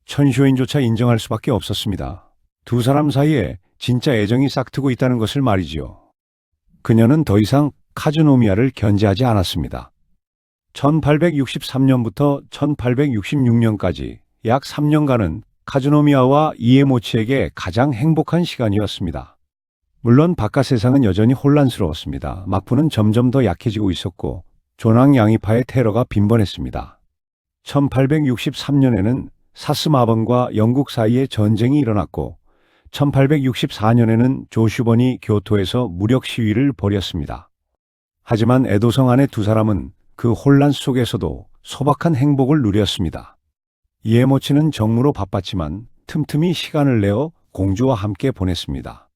Speaker 1: 천쇼인조차 인정할 수밖에 없었습니다. 두 사람 사이에 진짜 애정이 싹트고 있다는 것을 말이지요. 그녀는 더 이상 카즈노미아를 견제하지 않았습니다. 1863년부터 1866년까지 약 3년간은 카즈노미야와 이에모치에게 가장 행복한 시간이었습니다. 물론 바깥 세상은 여전히 혼란스러웠습니다. 막부는 점점 더 약해지고 있었고 조낭양이파의 테러가 빈번했습니다. 1863년에는 사스마번과 영국 사이에 전쟁이 일어났고 1864년에는 조슈번이 교토에서 무력 시위를 벌였습니다. 하지만 에도성 안의 두 사람은 그 혼란 속에서도 소박한 행복을 누렸습니다. 이에모치는 정무로 바빴지만 틈틈이 시간을 내어 공주와 함께 보냈습니다.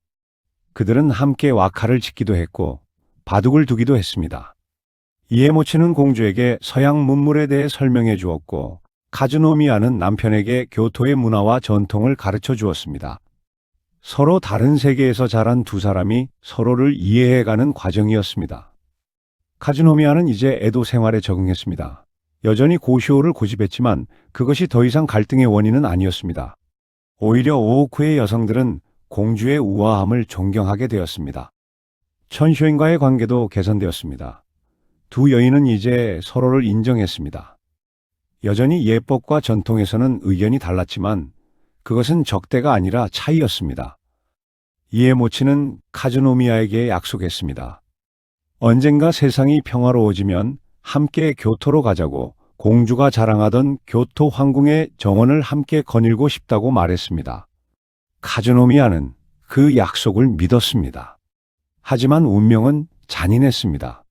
Speaker 1: 그들은 함께 와카를 짓기도 했고 바둑을 두기도 했습니다. 이에모치는 공주에게 서양 문물에 대해 설명해 주었고 카즈노미야는 남편에게 교토의 문화와 전통을 가르쳐 주었습니다. 서로 다른 세계에서 자란 두 사람이 서로를 이해해가는 과정이었습니다. 카즈노미야는 이제 에도 생활에 적응했습니다. 여전히 고시오를 고집했지만 그것이 더 이상 갈등의 원인은 아니었습니다. 오히려 오오쿠의 여성들은 공주의 우아함을 존경하게 되었습니다. 천쇼인과의 관계도 개선되었습니다. 두 여인은 이제 서로를 인정했습니다. 여전히 예법과 전통에서는 의견이 달랐지만 그것은 적대가 아니라 차이였습니다. 이에모치는 카즈노미야에게 약속했습니다. 언젠가 세상이 평화로워지면 함께 교토로 가자고 공주가 자랑하던 교토 황궁의 정원을 함께 거닐고 싶다고 말했습니다. 카즈노미야는 그 약속을 믿었습니다. 하지만 운명은 잔인했습니다.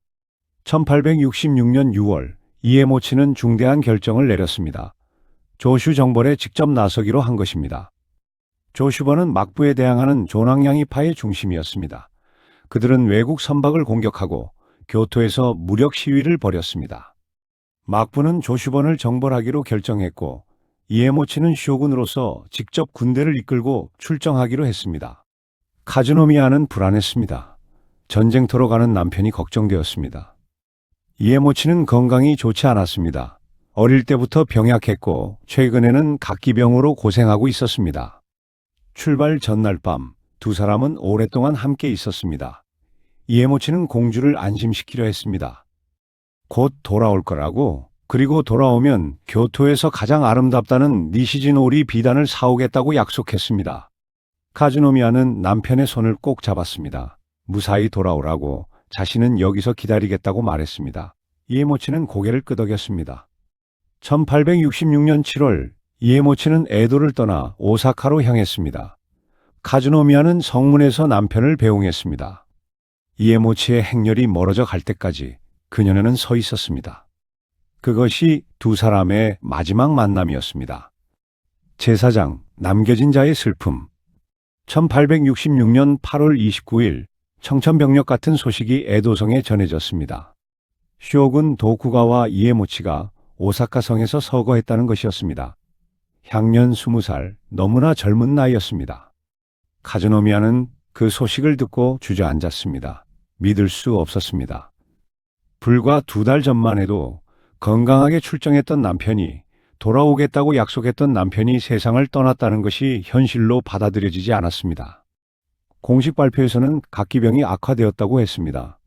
Speaker 1: 1866년 6월 이에모치는 중대한 결정을 내렸습니다. 조슈 정벌에 직접 나서기로 한 것입니다. 조슈번은 막부에 대항하는 조낭양이파의 중심이었습니다. 그들은 외국 선박을 공격하고 교토에서 무력 시위를 벌였습니다. 막부는 조슈번을 정벌하기로 결정했고 이에모치는 쇼군으로서 직접 군대를 이끌고 출정하기로 했습니다. 카즈노미야는 불안했습니다. 전쟁터로 가는 남편이 걱정되었습니다. 이에모치는 건강이 좋지 않았습니다. 어릴 때부터 병약했고 최근에는 각기병으로 고생하고 있었습니다. 출발 전날 밤 두 사람은 오랫동안 함께 있었습니다. 이에모치는 공주를 안심시키려 했습니다. 곧 돌아올 거라고, 그리고 돌아오면 교토에서 가장 아름답다는 니시지노리 비단을 사오겠다고 약속했습니다. 카즈노미야는 남편의 손을 꼭 잡았습니다. 무사히 돌아오라고, 자신은 여기서 기다리겠다고 말했습니다. 이에모치는 고개를 끄덕였습니다. 1866년 7월 이에모치는 에도를 떠나 오사카로 향했습니다. 카즈노미야는 성문에서 남편을 배웅했습니다. 이에모치의 행렬이 멀어져 갈 때까지 그녀는 서 있었습니다. 그것이 두 사람의 마지막 만남이었습니다. 제사장, 남겨진 자의 슬픔. 1866년 8월 29일 청천벽력 같은 소식이 에도성에 전해졌습니다. 쇼군 도쿠가와 이에모치가 오사카 성에서 서거했다는 것이었습니다. 향년 20살, 너무나 젊은 나이였습니다. 카즈노미야는 그 소식을 듣고 주저앉았습니다. 믿을 수 없었습니다. 불과 2달 전만 해도 건강하게 출정했던 남편이, 돌아오겠다고 약속했던 남편이 세상을 떠났다는 것이 현실로 받아들여지지 않았습니다. 공식 발표에서는 각기병이 악화되었다고 했습니다.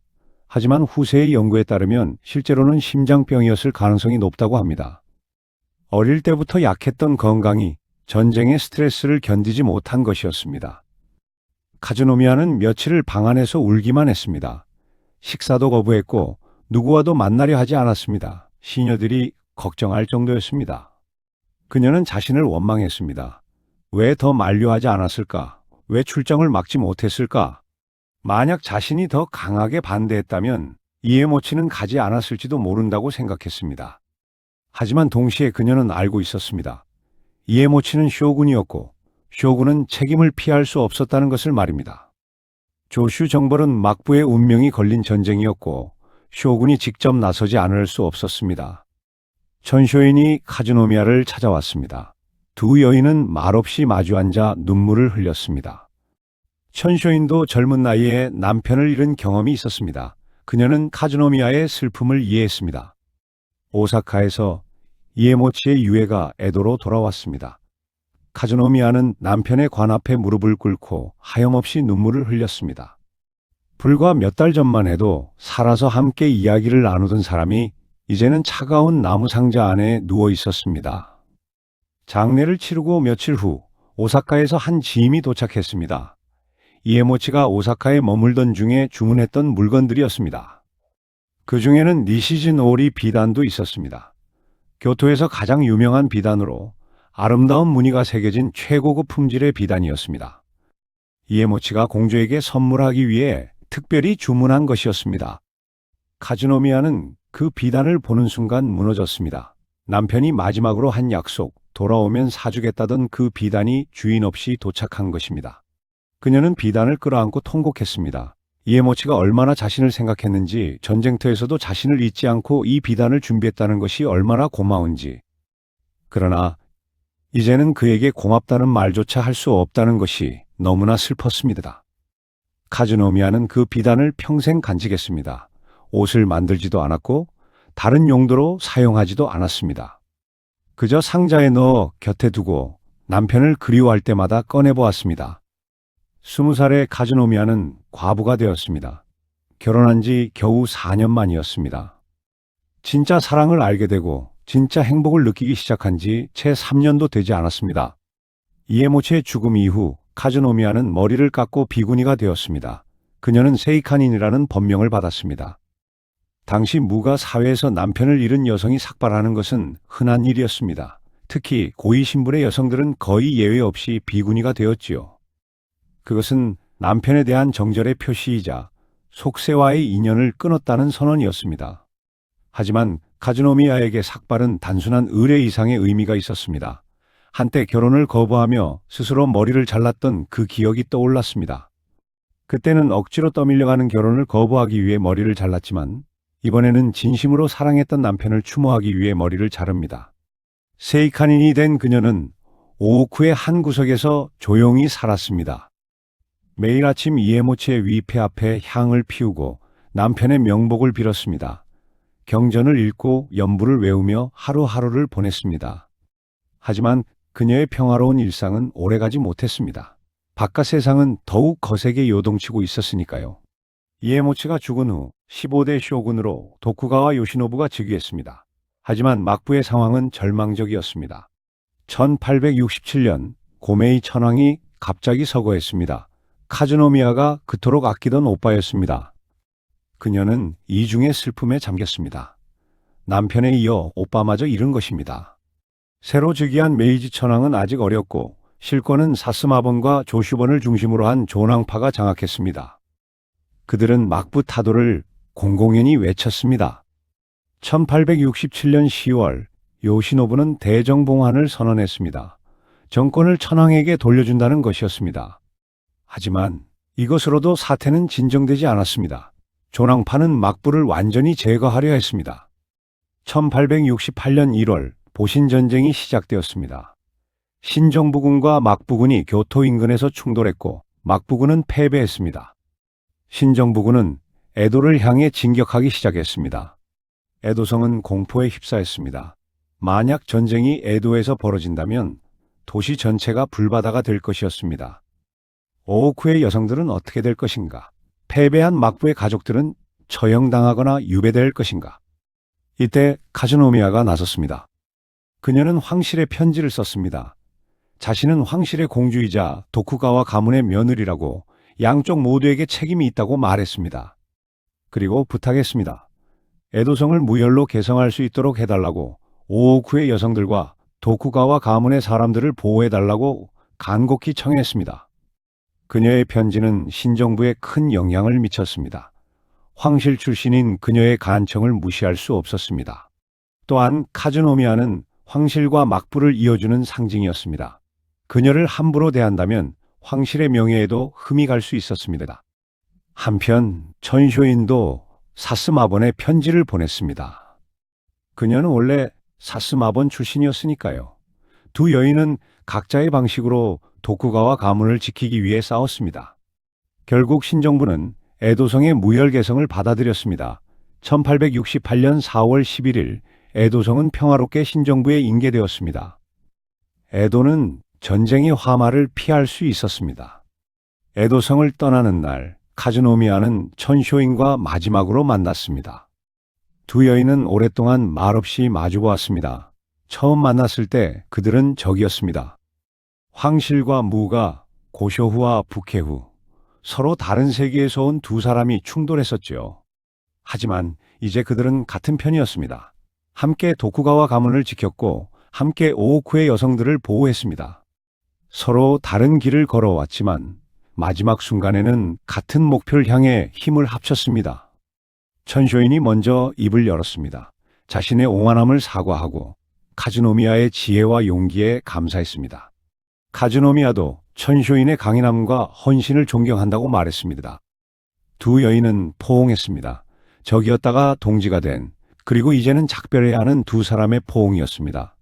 Speaker 1: 하지만 후세의 연구에 따르면 실제로는 심장병이었을 가능성이 높다고 합니다. 어릴 때부터 약했던 건강이 전쟁의 스트레스를 견디지 못한 것이었습니다. 카즈노미야는 며칠을 방 안에서 울기만 했습니다. 식사도 거부했고 누구와도 만나려 하지 않았습니다. 시녀들이 걱정할 정도였습니다. 그녀는 자신을 원망했습니다. 왜 더 만류하지 않았을까? 왜 출정을 막지 못했을까? 만약 자신이 더 강하게 반대했다면 이에모치는 가지 않았을지도 모른다고 생각했습니다. 하지만 동시에 그녀는 알고 있었습니다. 이에모치는 쇼군이었고 쇼군은 책임을 피할 수 없었다는 것을 말입니다. 조슈 정벌은 막부의 운명이 걸린 전쟁이었고 쇼군이 직접 나서지 않을 수 없었습니다. 천쇼인이 카즈노미야를 찾아왔습니다. 두 여인은 말없이 마주 앉아 눈물을 흘렸습니다. 천쇼인도 젊은 나이에 남편을 잃은 경험이 있었습니다. 그녀는 카즈노미야의 슬픔을 이해했습니다. 오사카에서 이에모치의 유해가 에도로 돌아왔습니다. 카즈노미야는 남편의 관 앞에 무릎을 꿇고 하염없이 눈물을 흘렸습니다. 불과 몇 달 전만 해도 살아서 함께 이야기를 나누던 사람이 이제는 차가운 나무 상자 안에 누워 있었습니다. 장례를 치르고 며칠 후 오사카에서 한 짐이 도착했습니다. 이에모치가 오사카에 머물던 중에 주문했던 물건들이었습니다. 그 중에는 니시즌 오리 비단도 있었습니다. 교토에서 가장 유명한 비단으로 아름다운 무늬가 새겨진 최고급 품질의 비단이었습니다. 이에모치가 공주에게 선물하기 위해 특별히 주문한 것이었습니다. 카즈노미야는 그 비단을 보는 순간 무너졌습니다. 남편이 마지막으로 한 약속, 돌아오면 사주겠다던 그 비단이 주인 없이 도착한 것입니다. 그녀는 비단을 끌어안고 통곡했습니다. 이에모치가 얼마나 자신을 생각했는지, 전쟁터에서도 자신을 잊지 않고 이 비단을 준비했다는 것이 얼마나 고마운지. 그러나 이제는 그에게 고맙다는 말조차 할 수 없다는 것이 너무나 슬펐습니다. 카즈노미야는 그 비단을 평생 간직했습니다. 옷을 만들지도 않았고 다른 용도로 사용하지도 않았습니다. 그저 상자에 넣어 곁에 두고 남편을 그리워할 때마다 꺼내보았습니다. 20살의 카즈노미야는 과부가 되었습니다. 결혼한 지 겨우 4년 만이었습니다. 진짜 사랑을 알게 되고 진짜 행복을 느끼기 시작한 지 채 3년도 되지 않았습니다. 이에모치의 죽음 이후 카즈노미야는 머리를 깎고 비구니가 되었습니다. 그녀는 세이카닌이라는 법명을 받았습니다. 당시 무가 사회에서 남편을 잃은 여성이 삭발하는 것은 흔한 일이었습니다. 특히 고위 신분의 여성들은 거의 예외 없이 비구니가 되었지요. 그것은 남편에 대한 정절의 표시이자 속세와의 인연을 끊었다는 선언이었습니다. 하지만 카즈노미야에게 삭발은 단순한 의례 이상의 의미가 있었습니다. 한때 결혼을 거부하며 스스로 머리를 잘랐던 그 기억이 떠올랐습니다. 그때는 억지로 떠밀려가는 결혼을 거부하기 위해 머리를 잘랐지만 이번에는 진심으로 사랑했던 남편을 추모하기 위해 머리를 자릅니다. 세이카닌이 된 그녀는 오오쿠의 한 구석에서 조용히 살았습니다. 매일 아침 이에모치의 위패 앞에 향을 피우고 남편의 명복을 빌었습니다. 경전을 읽고 연부를 외우며 하루하루를 보냈습니다. 하지만 그녀의 평화로운 일상은 오래가지 못했습니다. 바깥 세상은 더욱 거세게 요동치고 있었으니까요. 이에모치가 죽은 후 15대 쇼군으로 도쿠가와 요시노부가 즉위했습니다. 하지만 막부의 상황은 절망적이었습니다. 1867년 고메이 천황이 갑자기 서거했습니다. 카즈노미야가 그토록 아끼던 오빠였습니다. 그녀는 이중의 슬픔에 잠겼습니다. 남편에 이어 오빠마저 잃은 것입니다. 새로 즉위한 메이지 천황은 아직 어렸고 실권은 사스마본과 조슈본을 중심으로 한 존왕파가 장악했습니다. 그들은 막부 타도를 공공연히 외쳤습니다. 1867년 10월 요시노부는 대정봉환을 선언했습니다. 정권을 천황에게 돌려준다는 것이었습니다. 하지만 이것으로도 사태는 진정되지 않았습니다. 존왕파는 막부를 완전히 제거하려 했습니다. 1868년 1월 보신전쟁이 시작되었습니다. 신정부군과 막부군이 교토 인근에서 충돌했고 막부군은 패배했습니다. 신정부군은 에도를 향해 진격하기 시작했습니다. 에도성은 공포에 휩싸였습니다. 만약 전쟁이 에도에서 벌어진다면 도시 전체가 불바다가 될 것이었습니다. 오오쿠의 여성들은 어떻게 될 것인가? 패배한 막부의 가족들은 처형당하거나 유배될 것인가? 이때 카즈노미야가 나섰습니다. 그녀는 황실에 편지를 썼습니다. 자신은 황실의 공주이자 도쿠가와 가문의 며느리라고 양쪽 모두에게 책임이 있다고 말했습니다. 그리고 부탁했습니다. 에도성을 무혈로 개성할 수 있도록 해달라고 오오쿠의 여성들과 도쿠가와 가문의 사람들을 보호해달라고 간곡히 청했습니다. 그녀의 편지는 신정부에 큰 영향을 미쳤습니다. 황실 출신인 그녀의 간청을 무시할 수 없었습니다. 또한 카즈노미야는 황실과 막부를 이어주는 상징이었습니다. 그녀를 함부로 대한다면 황실의 명예에도 흠이 갈 수 있었습니다. 한편 천쇼인도 사스마본에 편지를 보냈습니다. 그녀는 원래 사스마본 출신이었으니까요. 두 여인은 각자의 방식으로 도쿠가와 가문을 지키기 위해 싸웠습니다. 결국 신정부는 에도성의 무혈 개성을 받아들였습니다. 1868년 4월 11일 에도성은 평화롭게 신정부에 인계되었습니다. 에도는 전쟁의 화마를 피할 수 있었습니다. 에도성을 떠나는 날 카즈노미야는 천쇼인과 마지막으로 만났습니다. 두 여인은 오랫동안 말없이 마주보았습니다. 처음 만났을 때 그들은 적이었습니다. 황실과 무가, 고쇼후와 북해후, 서로 다른 세계에서 온 두 사람이 충돌했었지요. 하지만 이제 그들은 같은 편이었습니다. 함께 도쿠가와 가문을 지켰고 함께 오오쿠의 여성들을 보호했습니다. 서로 다른 길을 걸어왔지만 마지막 순간에는 같은 목표를 향해 힘을 합쳤습니다. 천쇼인이 먼저 입을 열었습니다. 자신의 오만함을 사과하고 카즈노미야의 지혜와 용기에 감사했습니다. 카즈노미야도 천쇼인의 강인함과 헌신을 존경한다고 말했습니다. 두 여인은 포옹했습니다. 적이었다가 동지가 된, 그리고 이제는 작별해야 하는 두 사람의 포옹이었습니다.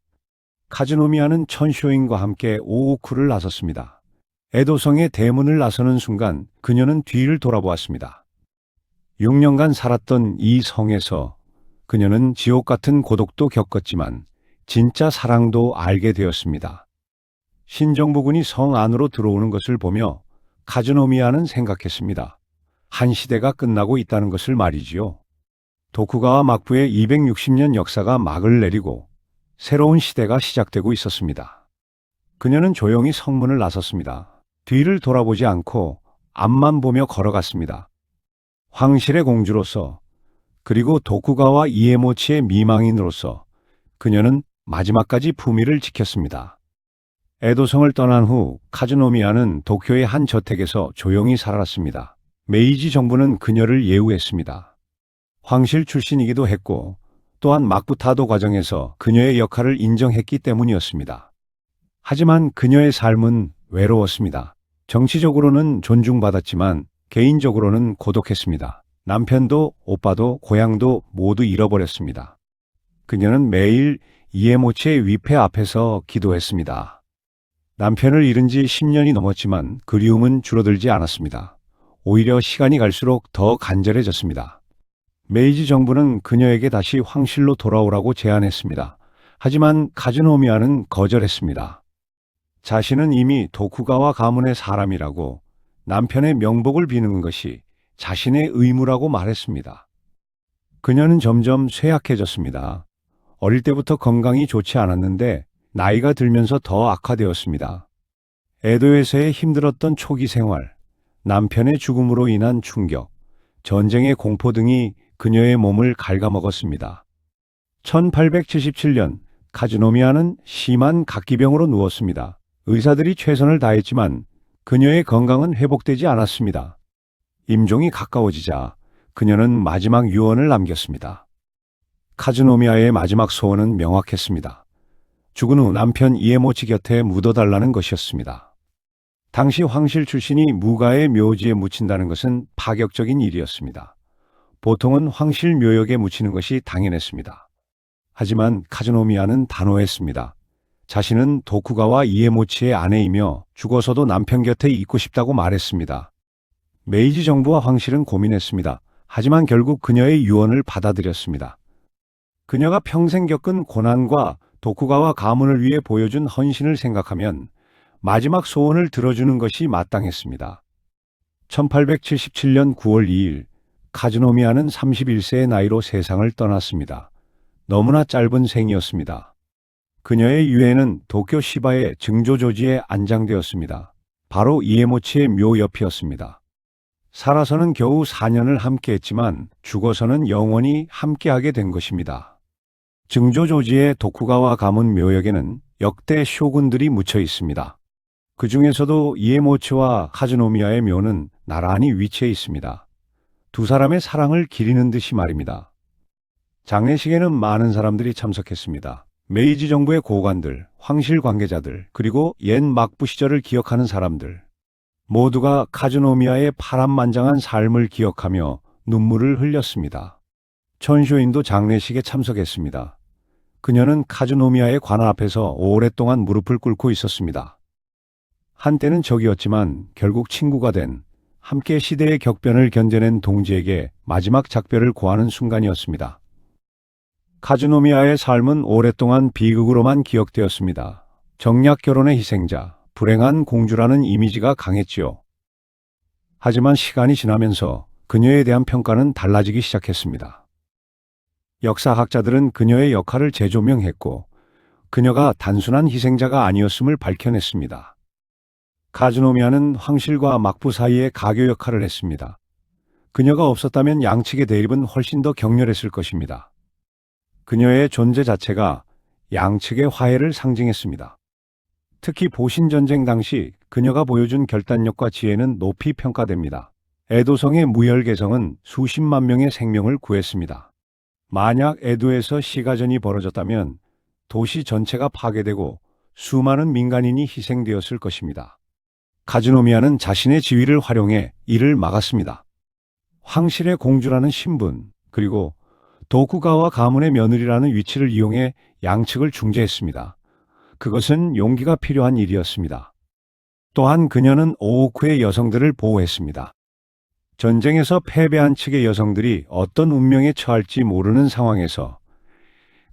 Speaker 1: 카즈노미야는 천쇼인과 함께 오오쿠를 나섰습니다. 에도성의 대문을 나서는 순간 그녀는 뒤를 돌아보았습니다. 6년간 살았던 이 성에서 그녀는 지옥 같은 고독도 겪었지만 진짜 사랑도 알게 되었습니다. 신정부군이 성 안으로 들어오는 것을 보며 카즈노미야는 생각했습니다. 한 시대가 끝나고 있다는 것을 말이지요. 도쿠가와 막부의 260년 역사가 막을 내리고 새로운 시대가 시작되고 있었습니다. 그녀는 조용히 성문을 나섰습니다. 뒤를 돌아보지 않고 앞만 보며 걸어갔습니다. 황실의 공주로서, 그리고 도쿠가와 이에모치의 미망인으로서 그녀는 마지막까지 품위를 지켰습니다. 에도성을 떠난 후 카즈노미야는 도쿄의 한 저택에서 조용히 살았습니다. 메이지 정부는 그녀를 예우했습니다. 황실 출신이기도 했고 또한 막부타도 과정에서 그녀의 역할을 인정했기 때문이었습니다. 하지만 그녀의 삶은 외로웠습니다. 정치적으로는 존중받았지만 개인적으로는 고독했습니다. 남편도 오빠도 고향도 모두 잃어버렸습니다. 그녀는 매일 이에모치의 위패 앞에서 기도했습니다. 남편을 잃은 지 10년이 넘었지만 그리움은 줄어들지 않았습니다. 오히려 시간이 갈수록 더 간절해졌습니다. 메이지 정부는 그녀에게 다시 황실로 돌아오라고 제안했습니다. 하지만 카즈노미야는 거절했습니다. 자신은 이미 도쿠가와 가문의 사람이라고 남편의 명복을 비는 것이 자신의 의무라고 말했습니다. 그녀는 점점 쇠약해졌습니다. 어릴 때부터 건강이 좋지 않았는데 나이가 들면서 더 악화되었습니다. 에도에서의 힘들었던 초기 생활, 남편의 죽음으로 인한 충격, 전쟁의 공포 등이 그녀의 몸을 갉아먹었습니다. 1877년 카즈노미야는 심한 각기병으로 누웠습니다. 의사들이 최선을 다했지만 그녀의 건강은 회복되지 않았습니다. 임종이 가까워지자 그녀는 마지막 유언을 남겼습니다. 카즈노미야의 마지막 소원은 명확했습니다. 죽은 후 남편 이에모치 곁에 묻어달라는 것이었습니다. 당시 황실 출신이 무가의 묘지에 묻힌다는 것은 파격적인 일이었습니다. 보통은 황실 묘역에 묻히는 것이 당연했습니다. 하지만 카즈노미야는 단호했습니다. 자신은 도쿠가와 이에모치의 아내이며 죽어서도 남편 곁에 있고 싶다고 말했습니다. 메이지 정부와 황실은 고민했습니다. 하지만 결국 그녀의 유언을 받아들였습니다. 그녀가 평생 겪은 고난과 도쿠가와 가문을 위해 보여준 헌신을 생각하면 마지막 소원을 들어주는 것이 마땅했습니다. 1877년 9월 2일 카즈노미야는 31세의 나이로 세상을 떠났습니다. 너무나 짧은 생이었습니다. 그녀의 유해는 도쿄 시바의 증조조지에 안장되었습니다. 바로 이에모치의 묘 옆이었습니다. 살아서는 겨우 4년을 함께했지만 죽어서는 영원히 함께하게 된 것입니다. 증조조지의 도쿠가와 가문 묘역에는 역대 쇼군들이 묻혀 있습니다. 그 중에서도 이에모치와 카즈노미야의 묘는 나란히 위치해 있습니다. 두 사람의 사랑을 기리는 듯이 말입니다. 장례식에는 많은 사람들이 참석했습니다. 메이지 정부의 고관들, 황실 관계자들, 그리고 옛 막부 시절을 기억하는 사람들. 모두가 카즈노미야의 파란만장한 삶을 기억하며 눈물을 흘렸습니다. 천쇼인도 장례식에 참석했습니다. 그녀는 카즈노미야의 관을 앞에서 오랫동안 무릎을 꿇고 있었습니다. 한때는 적이었지만 결국 친구가 된, 함께 시대의 격변을 견뎌낸 동지에게 마지막 작별을 고하는 순간이었습니다. 카즈노미야의 삶은 오랫동안 비극으로만 기억되었습니다. 정략 결혼의 희생자, 불행한 공주라는 이미지가 강했지요. 하지만 시간이 지나면서 그녀에 대한 평가는 달라지기 시작했습니다. 역사학자들은 그녀의 역할을 재조명했고 그녀가 단순한 희생자가 아니었음을 밝혀냈습니다. 카즈노미아는 황실과 막부 사이에 가교 역할을 했습니다. 그녀가 없었다면 양측의 대립은 훨씬 더 격렬했을 것입니다. 그녀의 존재 자체가 양측의 화해를 상징했습니다. 특히 보신전쟁 당시 그녀가 보여준 결단력과 지혜는 높이 평가됩니다. 에도성의 무혈 개성은 수십만 명의 생명을 구했습니다. 만약 에도에서 시가전이 벌어졌다면 도시 전체가 파괴되고 수많은 민간인이 희생되었을 것입니다. 카즈노미아는 자신의 지위를 활용해 이를 막았습니다. 황실의 공주라는 신분, 그리고 도쿠가와 가문의 며느리라는 위치를 이용해 양측을 중재했습니다. 그것은 용기가 필요한 일이었습니다. 또한 그녀는 오오쿠의 여성들을 보호했습니다. 전쟁에서 패배한 측의 여성들이 어떤 운명에 처할지 모르는 상황에서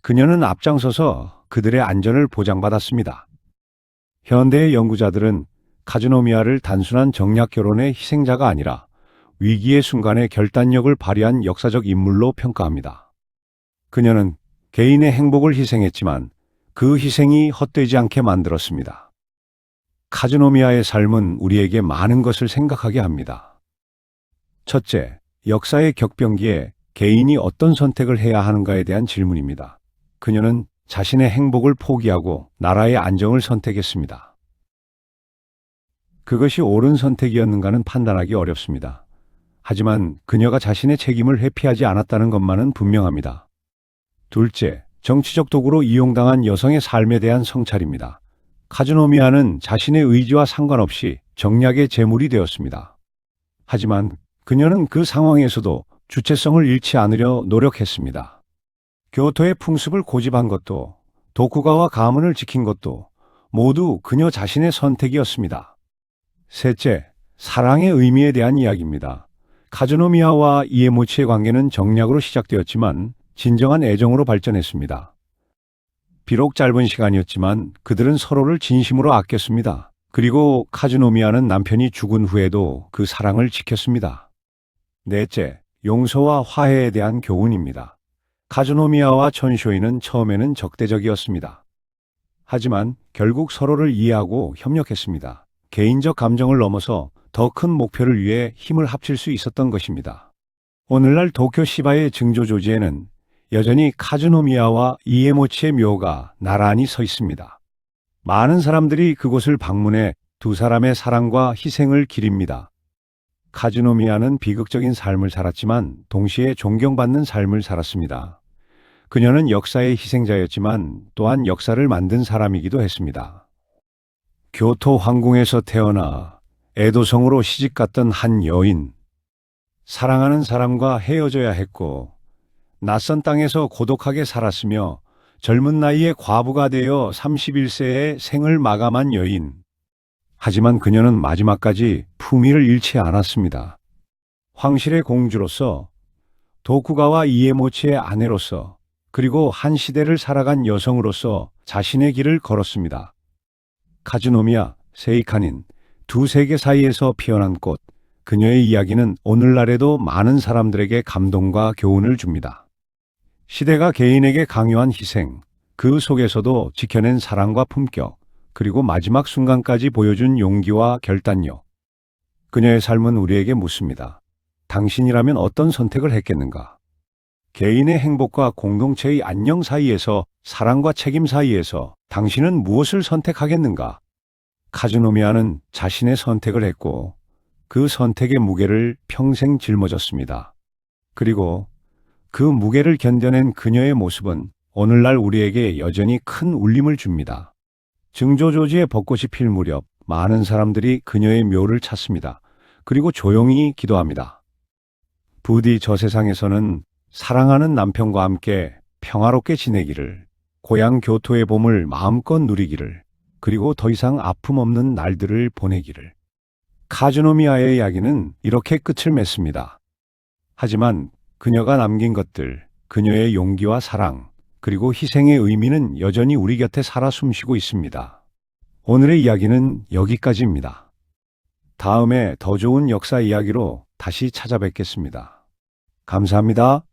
Speaker 1: 그녀는 앞장서서 그들의 안전을 보장받았습니다. 현대의 연구자들은 카즈노미아를 단순한 정략 결혼의 희생자가 아니라 위기의 순간에 결단력을 발휘한 역사적 인물로 평가합니다. 그녀는 개인의 행복을 희생했지만 그 희생이 헛되지 않게 만들었습니다. 카즈노미아의 삶은 우리에게 많은 것을 생각하게 합니다. 첫째, 역사의 격변기에 개인이 어떤 선택을 해야 하는가에 대한 질문입니다. 그녀는 자신의 행복을 포기하고 나라의 안정을 선택했습니다. 그것이 옳은 선택이었는가는 판단하기 어렵습니다. 하지만 그녀가 자신의 책임을 회피하지 않았다는 것만은 분명합니다. 둘째, 정치적 도구로 이용당한 여성의 삶에 대한 성찰입니다. 카즈노미아는 자신의 의지와 상관없이 정략의 제물이 되었습니다. 하지만 그녀는 그 상황에서도 주체성을 잃지 않으려 노력했습니다. 교토의 풍습을 고집한 것도 도쿠가와 가문을 지킨 것도 모두 그녀 자신의 선택이었습니다. 셋째, 사랑의 의미에 대한 이야기입니다. 카즈노미아와 이에모치의 관계는 정략으로 시작되었지만 진정한 애정으로 발전했습니다. 비록 짧은 시간이었지만 그들은 서로를 진심으로 아꼈습니다. 그리고 카즈노미아는 남편이 죽은 후에도 그 사랑을 지켰습니다. 넷째, 용서와 화해에 대한 교훈입니다. 카즈노미아와 천쇼이는 처음에는 적대적이었습니다. 하지만 결국 서로를 이해하고 협력했습니다. 개인적 감정을 넘어서 더 큰 목표를 위해 힘을 합칠 수 있었던 것입니다. 오늘날 도쿄 시바의 증조 조지에는 여전히 카즈노미아와 이에모치의 묘가 나란히 서 있습니다. 많은 사람들이 그곳을 방문해 두 사람의 사랑과 희생을 기립니다. 카즈노미아는 비극적인 삶을 살았지만 동시에 존경받는 삶을 살았습니다. 그녀는 역사의 희생자였지만 또한 역사를 만든 사람이기도 했습니다. 교토 황궁에서 태어나 에도성으로 시집갔던 한 여인. 사랑하는 사람과 헤어져야 했고 낯선 땅에서 고독하게 살았으며 젊은 나이에 과부가 되어 31세에 생을 마감한 여인. 하지만 그녀는 마지막까지 품위를 잃지 않았습니다. 황실의 공주로서, 도쿠가와 이에모치의 아내로서, 그리고 한 시대를 살아간 여성으로서 자신의 길을 걸었습니다. 카즈노미아, 세이카닌, 두 세계 사이에서 피어난 꽃, 그녀의 이야기는 오늘날에도 많은 사람들에게 감동과 교훈을 줍니다. 시대가 개인에게 강요한 희생, 그 속에서도 지켜낸 사랑과 품격, 그리고 마지막 순간까지 보여준 용기와 결단력. 그녀의 삶은 우리에게 묻습니다. 당신이라면 어떤 선택을 했겠는가? 개인의 행복과 공동체의 안녕 사이에서, 사랑과 책임 사이에서 당신은 무엇을 선택하겠는가? 카즈노미아는 자신의 선택을 했고 그 선택의 무게를 평생 짊어졌습니다. 그리고 그 무게를 견뎌낸 그녀의 모습은 오늘날 우리에게 여전히 큰 울림을 줍니다. 증조조지의 벚꽃이 필 무렵 많은 사람들이 그녀의 묘를 찾습니다. 그리고 조용히 기도합니다. 부디 저 세상에서는 사랑하는 남편과 함께 평화롭게 지내기를, 고향 교토의 봄을 마음껏 누리기를, 그리고 더 이상 아픔 없는 날들을 보내기를. 카즈노미아의 이야기는 이렇게 끝을 맺습니다. 하지만 그녀가 남긴 것들, 그녀의 용기와 사랑, 그리고 희생의 의미는 여전히 우리 곁에 살아 숨쉬고 있습니다. 오늘의 이야기는 여기까지입니다. 다음에 더 좋은 역사 이야기로 다시 찾아뵙겠습니다. 감사합니다.